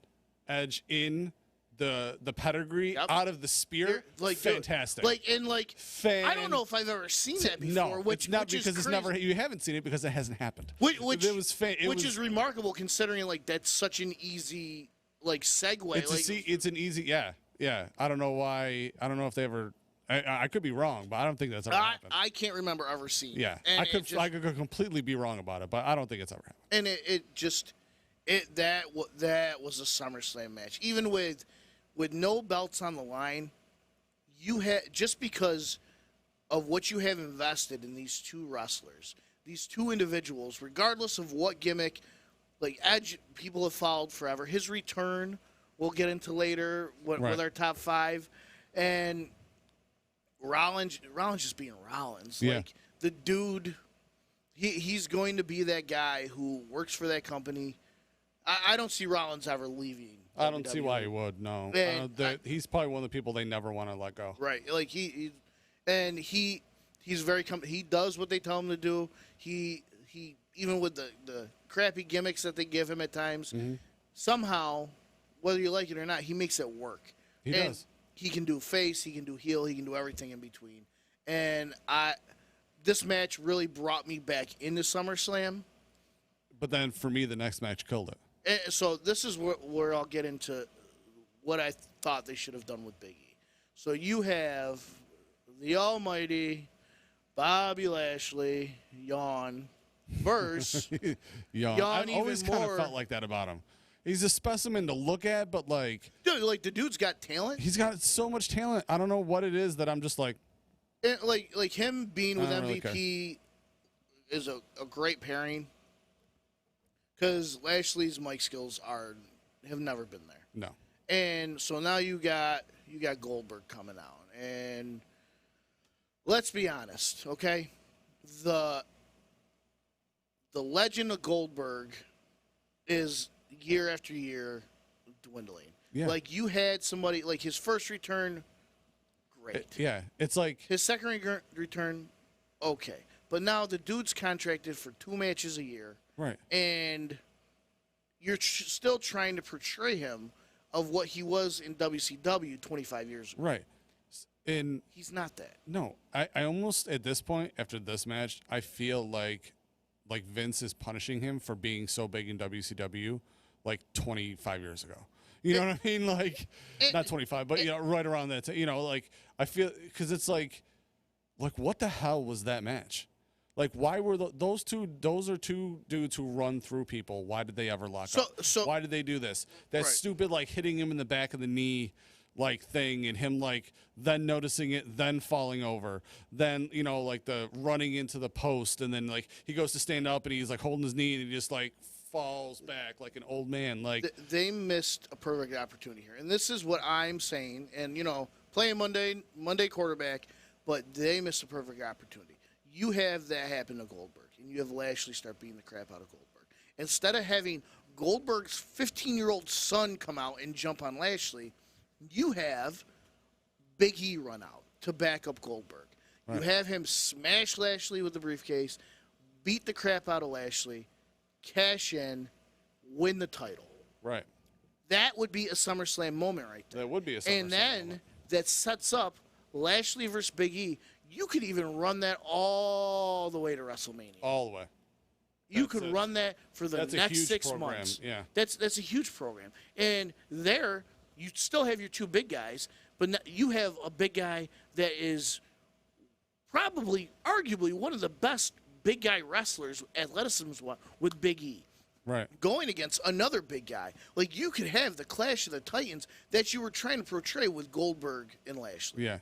Edge in the pedigree out of the spear, like fantastic. I don't know if I've ever seen that before. No, which it's not which because is it's crazy. never. You haven't seen it because it hasn't happened. Which is remarkable considering like that's such an easy like segue. It's an easy. Yeah. I don't know why. I don't know if they ever. I could be wrong, but I don't think that's ever happened. I can't remember ever seeing. Yeah, and I could completely be wrong about it, but I don't think it's ever happened. And that was a SummerSlam match, even with no belts on the line. You had just because of what you have invested in these two wrestlers, these two individuals, regardless of what gimmick. Like Edge, people have followed forever. His return, we'll get into later with our top 5, and Rollins just being Rollins. Yeah. Like the dude, he's going to be that guy who works for that company. I don't see Rollins ever leaving. I don't see why he would. No, he's probably one of the people they never want to let go. Right, like he's very he does what they tell him to do. He even with the crappy gimmicks that they give him at times, somehow, whether you like it or not, he makes it work. He does. He can do face, he can do heel, he can do everything in between. And this match really brought me back into SummerSlam. But then for me, the next match killed it. And so this is where I'll get into what I thought they should have done with Big E. So you have the almighty Bobby Lashley, Yawn, versus Yawn. I've always kind of felt like that about him. He's a specimen to look at, but dude, like the dude's got talent. He's got so much talent. I don't know what it is that I'm just like. And like him being with MVP really is a great pairing. Because Lashley's mic skills have never been there. No. And so now you got Goldberg coming out, and let's be honest, okay? The legend of Goldberg is year after year dwindling. Yeah. Like you had somebody like his first return, great. It's like his second return, okay. But now the dude's contracted for 2 matches a year. Right. And you're still trying to portray him of what he was in WCW 25 years ago. Right. And he's not that. No. I almost, at this point, after this match, I feel like Vince is punishing him for being so big in WCW 25 years ago. You know what I mean? Not 25, but, right around that. I feel, because it's like, what the hell was that match? Why were those are two dudes who run through people. Why did they ever lock up? So why did they do this? That stupid, hitting him in the back of the knee, thing, and him, then noticing it, then falling over. Then, the running into the post, and then, he goes to stand up, and he's, holding his knee, and he just, falls back like an old man. They missed a perfect opportunity here. And this is what I'm saying. And, playing Monday quarterback, but they missed a perfect opportunity. You have that happen to Goldberg, and you have Lashley start beating the crap out of Goldberg. Instead of having Goldberg's 15-year-old son come out and jump on Lashley, you have Big E run out to back up Goldberg. Right. You have him smash Lashley with the briefcase, beat the crap out of Lashley, cash in, win the title. Right. That would be a SummerSlam moment right there. That would be a SummerSlam And then moment. That sets up Lashley versus Big E. You could even run that all the way to WrestleMania. All the way. You could run that for the next 6 months. Yeah. That's a huge program. And there, you still have your 2 big guys, but you have a big guy that is probably, arguably, one of the best big guy wrestlers, athleticism with Big E. Right. Going against another big guy. You could have the Clash of the Titans that you were trying to portray with Goldberg and Lashley. Yeah.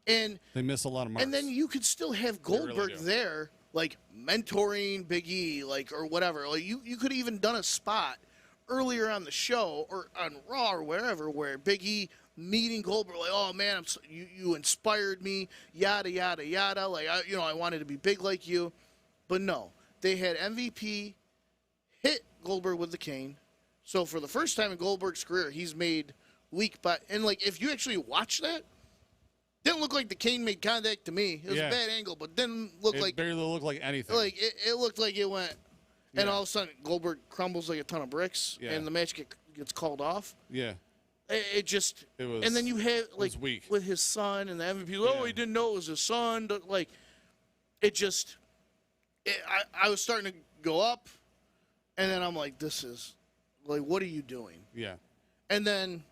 And they miss a lot of marks. And then you could still have Goldberg there, mentoring Big E, or whatever. You could have even done a spot earlier on the show or on Raw or wherever, where Big E meeting Goldberg, like, oh man, you inspired me, yada yada yada. Like, I wanted to be big like you, but no, they had MVP hit Goldberg with the cane. So for the first time in Goldberg's career, he's made and like if you actually watch that, didn't look like the cane made contact to me. It was a bad angle, but didn't look it like barely looked like anything. Like it looked like it went, and all of a sudden Goldberg crumbles like a ton of bricks, and the match gets called off. Yeah. It was, and then you had like weak. with his son and the MVP. Oh, he didn't know it was his son. Like, I was starting to go up, and then I'm like, this is like, what are you doing? Yeah. And then,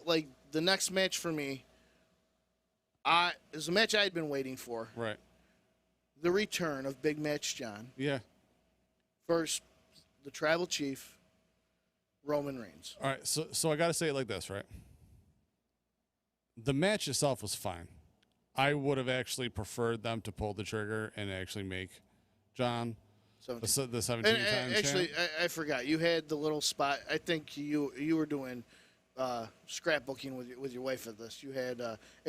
like the next match for me, is a match I had been waiting for. Right. The return of Big Match John. Yeah. First, the Tribal Chief. Roman Reigns. All right, so I got to say it like this, right? The match itself was fine. I would have actually preferred them to pull the trigger and actually make John the 17 time actually, champ. I forgot. You had the little spot. I think you were doing scrapbooking with your wife at this. You had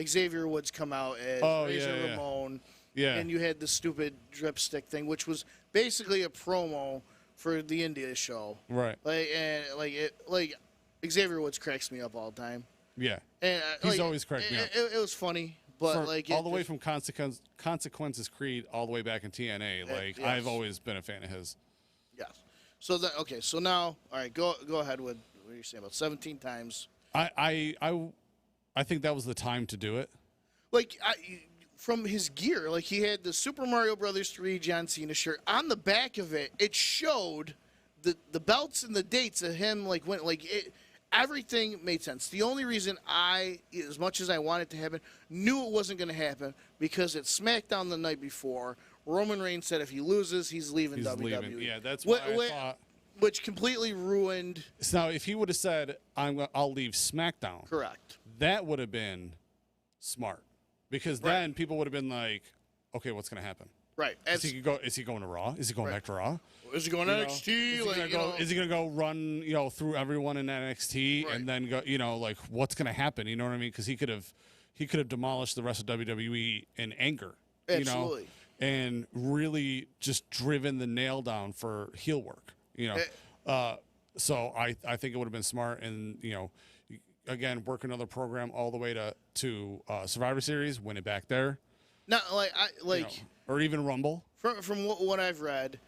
Xavier Woods come out as Razor Ramon. Yeah. And you had the stupid dripstick thing, which was basically a promo for the India show. Right. Like Xavier Woods cracks me up all the time. Yeah. And he's always cracked me up. It was funny, but all the way from Consequences Creed all the way back in TNA. Like yes. I've always been a fan of his. Yes. So so now, all right, go ahead with what you're saying about 17 times. I think that was the time to do it. Like from his gear, like he had the Super Mario Brothers 3 John Cena shirt. On the back of it, it showed the belts and the dates of him. Like when everything made sense. The only reason as much as I wanted to happen, knew it wasn't going to happen because at SmackDown the night before, Roman Reigns said if he loses, he's leaving WWE. Yeah, that's what I thought. Which completely ruined. So if he would have said, "I'll leave SmackDown," correct, that would have been smart. Because then people would have been like, okay, what's going to happen? Right. Is he going to Raw? Is he going back to Raw? Is he going to NXT? Is he going to go run, through everyone in NXT and then go, like what's going to happen? You know what I mean? Because he could have demolished the rest of WWE in anger. Absolutely. And really just driven the nail down for heel work. So I think it would have been smart and again, work another program all the way to Survivor Series, win it back there. No, or even Rumble. From what I've read,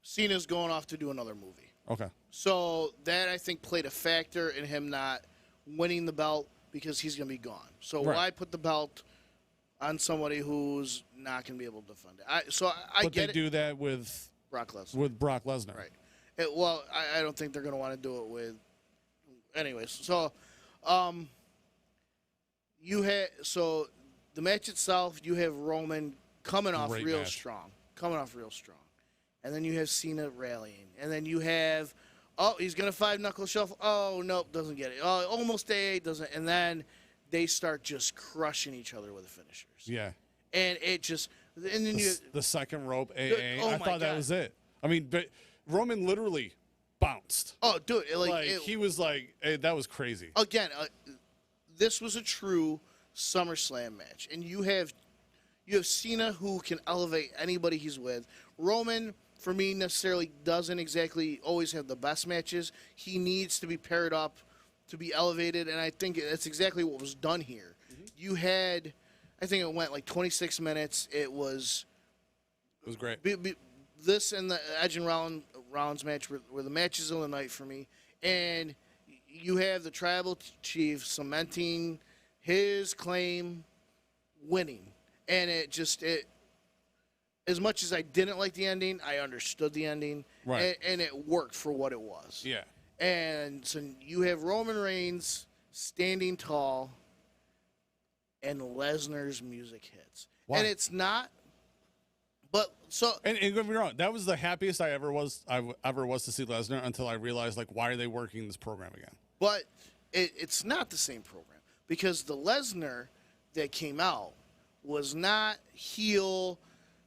Cena's going off to do another movie. Okay. So that I think played a factor in him not winning the belt because he's going to be gone. So why put the belt on somebody who's not going to be able to defend it? But they do that with Brock Lesnar. Right. I don't think they're going to want to do it with. Anyways, so. The match itself, you have Roman coming off real strong, and then you have Cena rallying, and then you have, he's gonna 5-knuckle shuffle. Oh nope, doesn't get it. Oh, almost doesn't, and then they start just crushing each other with the finishers. Yeah, and it just, and then the second rope AA. I thought that was it. I mean, but Roman literally bounced. Oh, dude, he was like, that was crazy. Again, this was a true SummerSlam match, and you have Cena who can elevate anybody he's with. Roman, for me, necessarily doesn't exactly always have the best matches. He needs to be paired up to be elevated, and I think that's exactly what was done here. Mm-hmm. You had, I think it went like 26 minutes. It was great. This and the Edge and Rollins match were the matches of the night for me. And you have the Tribal Chief cementing his claim, winning. And as much as I didn't like the ending, I understood the ending. Right. And it worked for what it was. Yeah. And so you have Roman Reigns standing tall, and Lesnar's music hits. Wow. And it's not. But so and don't get me wrong, that was the happiest I ever was to see Lesnar until I realized why are they working this program again? But it's not the same program because the Lesnar that came out was not heel,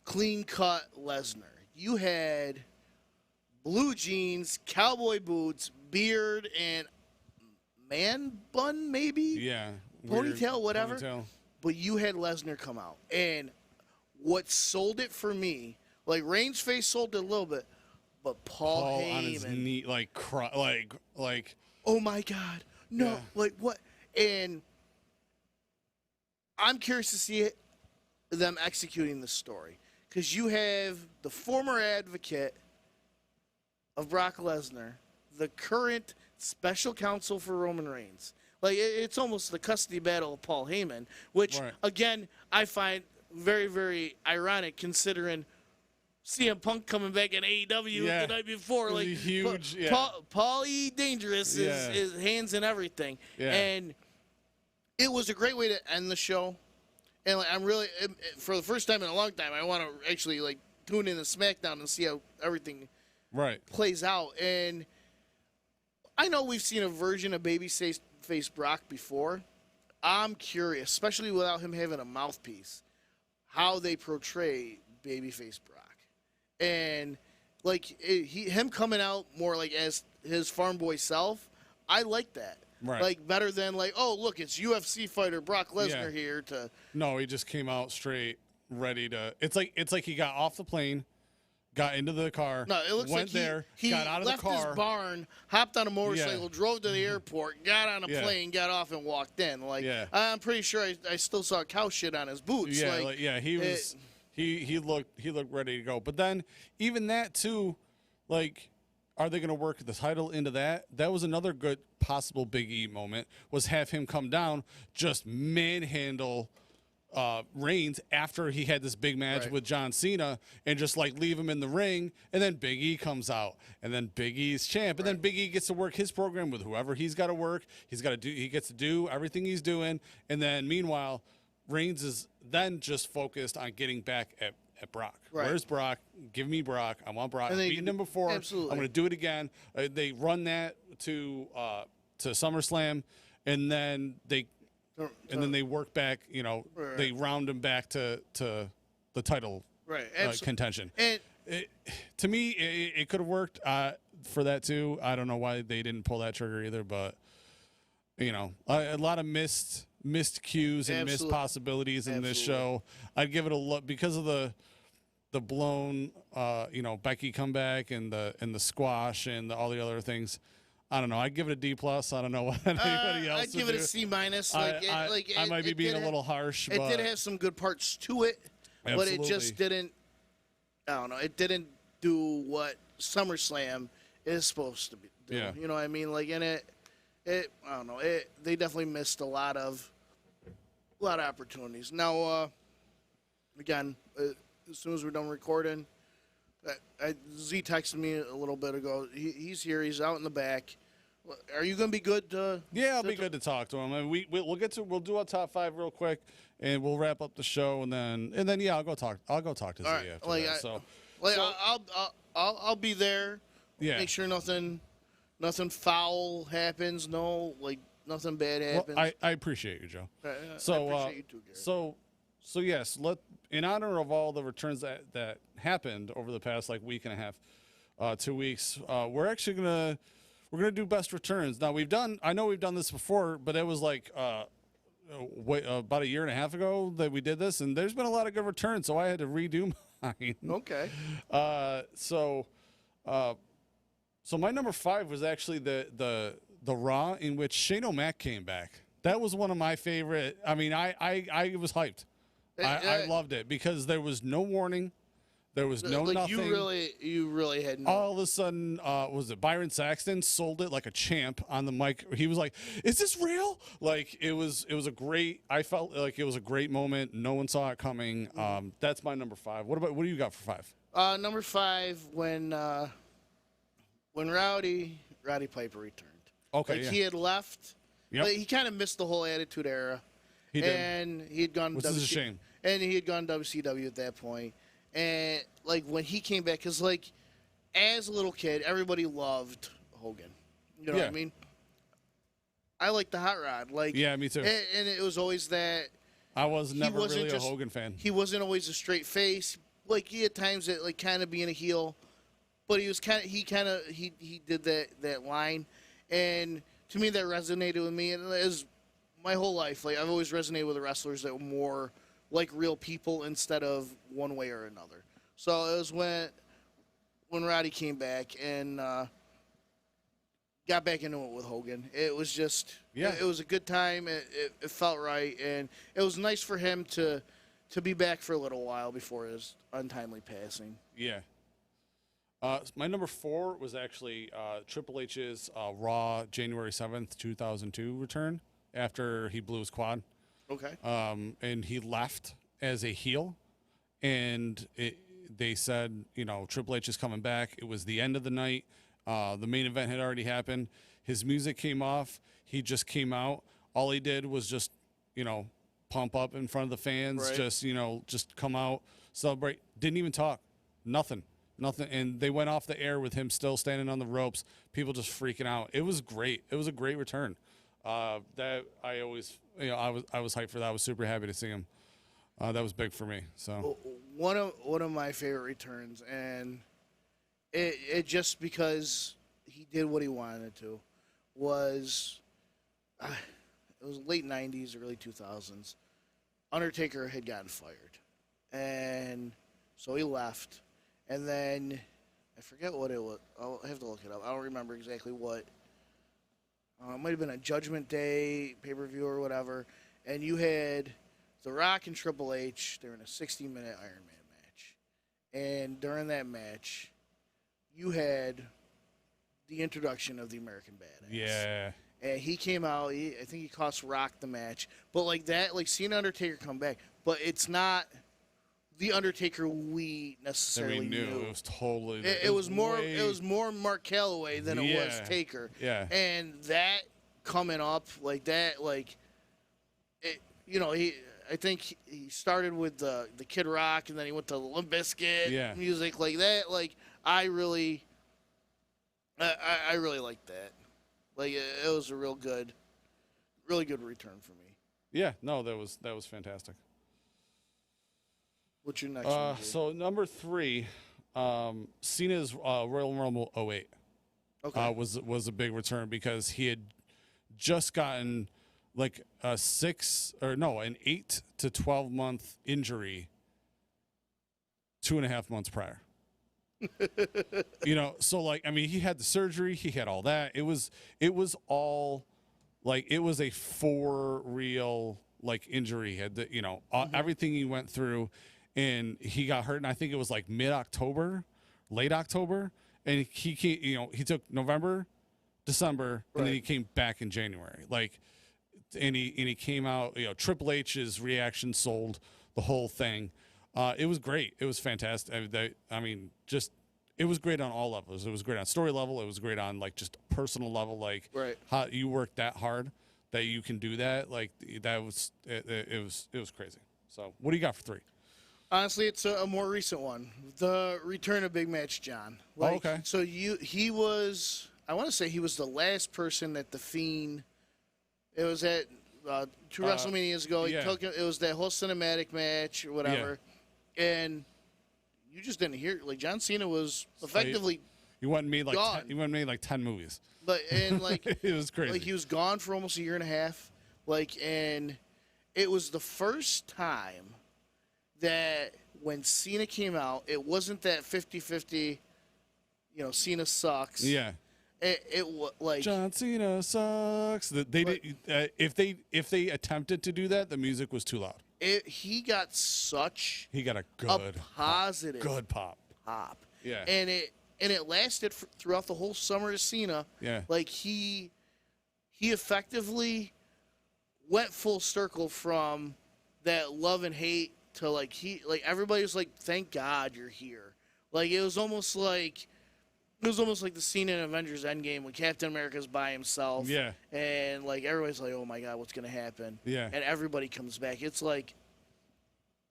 clean cut Lesnar. You had blue jeans, cowboy boots, beard, and man bun, maybe? Yeah. Ponytail, whatever. Ponytail. But you had Lesnar come out. And what sold it for me, like Reigns' face sold it a little bit, but Paul Heyman. On his knee, like. Oh, my God. No. Yeah. Like, what? And I'm curious to see them executing this story. Because you have the former advocate of Brock Lesnar, the current special counsel for Roman Reigns. Like, it's almost the custody battle of Paul Heyman, which, again, I find very, very ironic considering CM Punk coming back in AEW the night before. Like, huge. Paul E. Dangerous is hands in everything. Yeah. And it was a great way to end the show. And like, I'm really, for the first time in a long time, I want to actually like tune in to SmackDown and see how everything plays out. And I know we've seen a version of babyface Brock before. I'm curious, especially without him having a mouthpiece, how they portray babyface Brock. And like him coming out more like as his farm boy self, I like that. Right. Like better than like, oh look, it's UFC fighter Brock Lesnar here to. No, he just came out straight, ready to. It's like he got off the plane, got into the car. No, it looks went like there, he got out of left the car, his barn, hopped on a motorcycle, drove to the airport, got on a plane, got off, and walked in. Like I'm pretty sure I still saw cow shit on his boots. He looked ready to go. But then even that too, like. Are they going to work the title into that? That was another good possible Big E moment, was have him come down, just manhandle Reigns after he had this big match with John Cena and just like leave him in the ring. And then Big E comes out and then Big E's champ. And then Big E gets to work his program with whoever he's got to work. He gets to do everything he's doing. And then meanwhile, Reigns is then just focused on getting back at Brock. Where's Brock? Give me Brock. I want Brock. I've beaten him before. Absolutely. I'm going to do it again. They run that to SummerSlam, and then they work back. You know, they round him back to the title contention. And to me, it could have worked for that too. I don't know why they didn't pull that trigger either, but you know, a lot of missed cues and missed possibilities in this show. I'd give it a look because of the blown Becky comeback and the squash and all the other things. I don't know. I'd give it a D+. I don't know what anybody else I'd give it a C-. I might be being a little harsh. It did have some good parts to it, but it just didn't. I don't know. It didn't do what SummerSlam is supposed to be doing. Yeah. You know what I mean? Like in it. I don't know. They definitely missed a lot of opportunities. Now, again, as soon as we're done recording, Z texted me a little bit ago. He's here. He's out in the back. Are you going to be good? I'll be good to talk to him. I mean, we'll do our top 5 real quick, and we'll wrap up the show, and then I'll go talk to Z after that. I'll be there. Yeah. Make sure nothing foul happens. No, like nothing bad happens. Well, I appreciate you, Joe. I appreciate you too, Garrett. So yes, in honor of all the returns that happened over the past like week and a half, 2 weeks, we're actually gonna do best returns. Now I know we've done this before, but it was like about a year and a half ago that we did this, and there's been a lot of good returns, so I had to redo mine. Okay. So my number 5 was actually the Raw in which Shane O'Mac came back. That was one of my favorite. I mean, I was hyped. I loved it because there was no warning. There was nothing. You really had no. All of a sudden, was it Byron Saxton sold it like a champ on the mic? He was like, "Is this real?" Like it was a great. I felt like it was a great moment. No one saw it coming. That's my number 5. What do you got for 5? Number 5 when Rowdy Piper returned. Okay, he had left. Yep. He kind of missed the whole Attitude Era. He did. And he had gone. Which is a shame. And he had gone WCW at that point. And like when he came back, because like as a little kid, everybody loved Hogan. You know what I mean? I like the Hot Rod. Like me too. And it was always that. I was never really a Hogan fan. He wasn't always a straight face. Like he had times that like kind of being a heel, but he did that line, and to me that resonated with me. And as my whole life, like I've always resonated with the wrestlers that were more like real people instead of one way or another. So it was when Roddy came back and got back into it with Hogan. It was just, it was a good time. It felt right, and it was nice for him to be back for a little while before his untimely passing. Yeah. My number 4 was actually Triple H's Raw January 7th, 2002 return after he blew his quad. Okay. And he left as a heel, and they said, Triple H is coming back. It was the end of the night. The main event had already happened. His music came off. He just came out. All he did was just, pump up in front of the fans, right. just come out, celebrate. Didn't even talk. Nothing. And they went off the air with him still standing on the ropes, people just freaking out. It was great. It was a great return. That I always, I was hyped for that. I was super happy to see him. That was big for me. So one of my favorite returns, and it just because he did what he wanted to, was it was late 90s, early 2000s. Undertaker had gotten fired, and so he left. And then I forget what it was. I'll have to look it up. I don't remember exactly what. It might have been a Judgment Day pay-per-view or whatever. And you had The Rock and Triple H. They were in a 60-minute Iron Man match. And during that match, you had the introduction of the American Badass. yeah, And he came out. I think he cost Rock the match. But like that, like seeing Undertaker come back. But it's not the Undertaker we necessarily knew. It was totally. It was more Mark Calloway than it was Taker. Yeah. And that coming up like that, like it, I think he started with the Kid Rock, and then he went to Limp Bizkit music like that. Like I really liked that. Like it was a really good return for me. Yeah, no, that was fantastic. What's your next one? So number 3, Cena's Royal Rumble 08 was a big return because he had just gotten like an 8 to 12 month injury 2.5 months prior. So like I mean he had the surgery, he had all that. It was all like it was a for real like injury. He had the, everything he went through. And he got hurt, and I think it was like mid-October, late October, and he took November, December, and then he came back in January. Like, and he came out. Triple H's reaction sold the whole thing. It was great. It was fantastic. It was great on all levels. It was great on story level. It was great on like just personal level. Like how you worked that hard that you can do that. Like that was it was crazy. So what do you got for 3? Honestly, it's a more recent one. The return of Big Match John. Okay. So he was, I want to say he was the last person that The Fiend, it was at 2 WrestleManias ago. He took it was that whole cinematic match or whatever. Yeah. And you just didn't hear, like John Cena was effectively you went and made like gone. You went and made like 10 movies. But, and like, it was crazy. Like he was gone for almost a year and a half. Like, and it was the first time that when Cena came out, it wasn't that 50-50, Cena sucks. Yeah. It was like John Cena sucks. If they attempted to do that, the music was too loud. He got a positive good pop. Yeah. And it lasted throughout the whole summer of Cena. Yeah. Like he effectively went full circle from that love and hate to like everybody was like, thank God you're here. Like it was almost like the scene in Avengers Endgame when Captain America's by himself. Yeah. And like everybody's like, oh my God, what's gonna happen? Yeah. And everybody comes back. It's like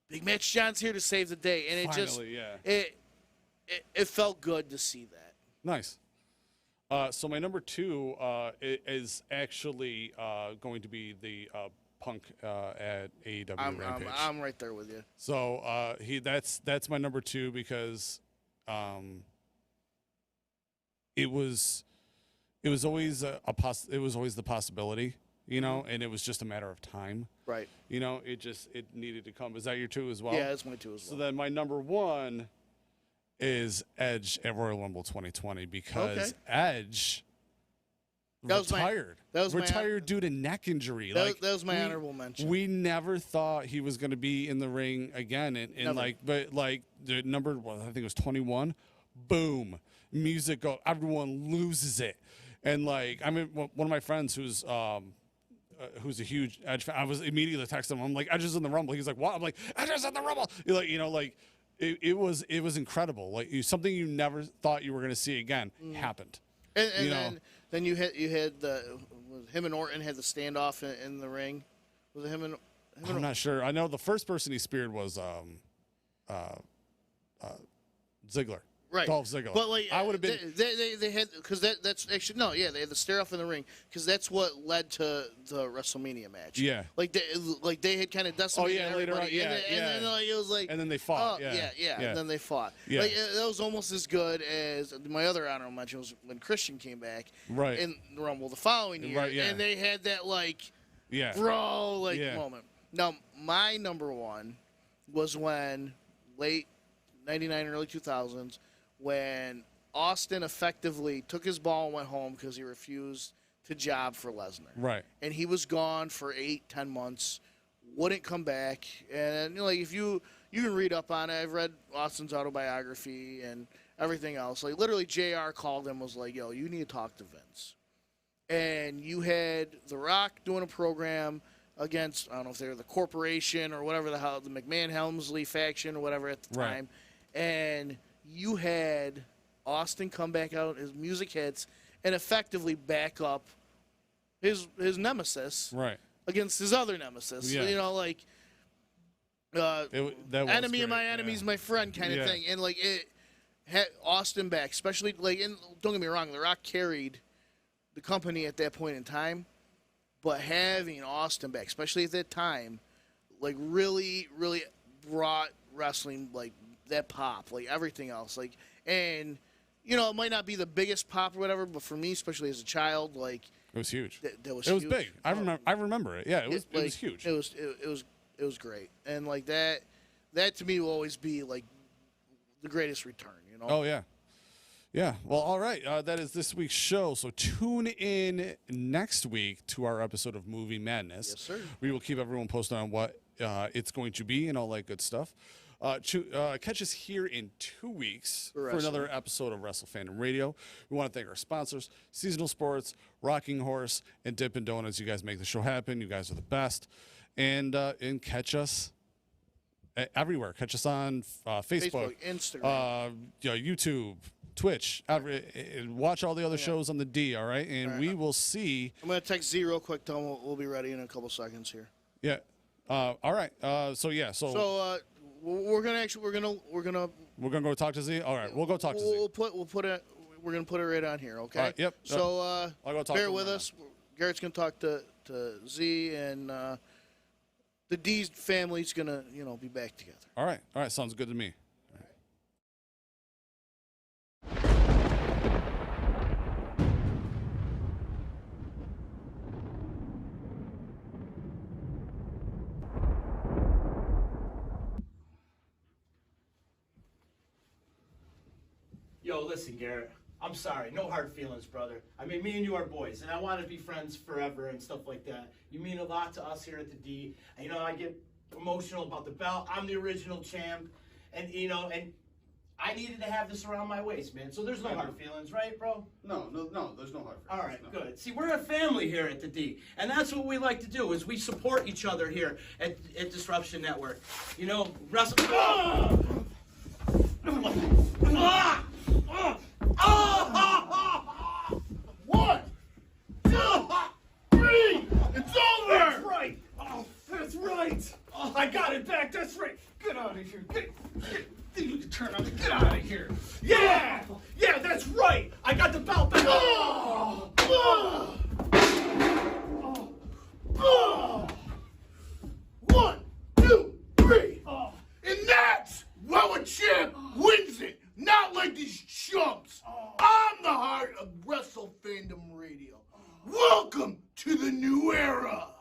Big Match John's here to save the day. And it felt good to see that. Nice. So my number 2 is actually going to be the Punk at AEW Rampage. I'm right there with you. So that's my number 2 because it was always it was always the possibility, you know, and it was just a matter of time. Right. You know, it needed to come. Is that your 2 as well? Yeah, that's my 2 as well. So then my number 1 is Edge at Royal Rumble 2020 because Edge retired. Retired due to neck injury. That was my honorable mention. We never thought he was going to be in the ring again, and the number, well, I think it was 21. Boom, music go. Everyone loses it, and like I mean, one of my friends who's a huge Edge fan, I was immediately texting him. I'm like, Edge is in the Rumble. He's like, what? I'm like, Edge is in the Rumble. It was incredible. Like something you never thought you were going to see again happened. And then you had him and Orton had the standoff in the ring. Was it him and? I'm not sure. I know the first person he speared was Ziggler. Right. Dolph Ziggler. But like I would have been. They had because that's actually no, yeah, they had the stare off in the ring because that's what led to the WrestleMania match. Yeah. Like they had kind of decimated later on, everybody. And then like, it was like. And then they fought. Yeah. And then they fought. Yeah. Like that was almost as good as my other honorable mention was when Christian came back. Right. In the Rumble the following year. Right. Yeah. And they had that like. Yeah. Bro, moment. Now my number 1 was when late '99, early 2000s. When Austin effectively took his ball and went home because he refused to job for Lesnar. Right. And he was gone for 8-10 months, wouldn't come back. And like if you can read up on it, I've read Austin's autobiography and everything else. Like literally JR called him, was like, yo, you need to talk to Vince. And you had The Rock doing a program against, I don't know if they were the corporation or whatever the hell, the McMahon-Helmsley faction or whatever at the time. And you had Austin come back out, his music hits, and effectively back up his nemesis against his other nemesis. Yeah. You know, like enemy of my enemy's my friend kind of thing. And like it had Austin back, especially like, and don't get me wrong, The Rock carried the company at that point in time, but having Austin back, especially at that time, like really, really brought wrestling like that pop, like everything else, like, and you know, it might not be the biggest pop or whatever, but for me, especially as a child, like it was huge. That was huge. It was big. I remember it. Yeah, it was huge. It was great, and like that to me will always be like the greatest return. You know? Oh yeah. Yeah, well, all right. That is this week's show. So tune in next week to our episode of Movie Madness. Yes, sir. We will keep everyone posted on what it's going to be and all that good stuff. Catch us here in 2 weeks for another episode of Wrestle Fandom Radio. We want to thank our sponsors, Seasonal Sports, Rocking Horse, and Dippin Donuts. You guys make the show happen. You guys are the best. And catch us everywhere. Catch us on Facebook, Instagram, YouTube, Twitch. Watch all the other shows on the D, all right? And we will see. I'm going to text Z real quick. Tell him we'll be ready in a couple seconds here. Yeah. All right. So we're gonna go talk to Z. All right, we'll go talk to Z. We're gonna put it right on here, okay? Yep. So I'll go talk bear to him with right us. Garrett's gonna talk to Z, and the D family's gonna be back together. All right. Sounds good to me. Yo, listen, Garrett. I'm sorry. No hard feelings, brother. I mean, me and you are boys, and I want to be friends forever and stuff like that. You mean a lot to us here at the D. And, I get emotional about the belt. I'm the original champ. And, and I needed to have this around my waist, man. So there's no hard feelings, right, bro? No, there's no hard feelings. All right, good. See, we're a family here at the D. And that's what we like to do, is we support each other here at Disruption Network. Wrestle... One, two, three. It's over. That's right. Oh, that's right. Oh, I got it back. That's right. Get out of here. You can turn on it. Get out of here. Yeah. Yeah, that's right. I got the belt back. One, two, three. And that's why a champ wins it. Not like these chumps. I'm the to the new era.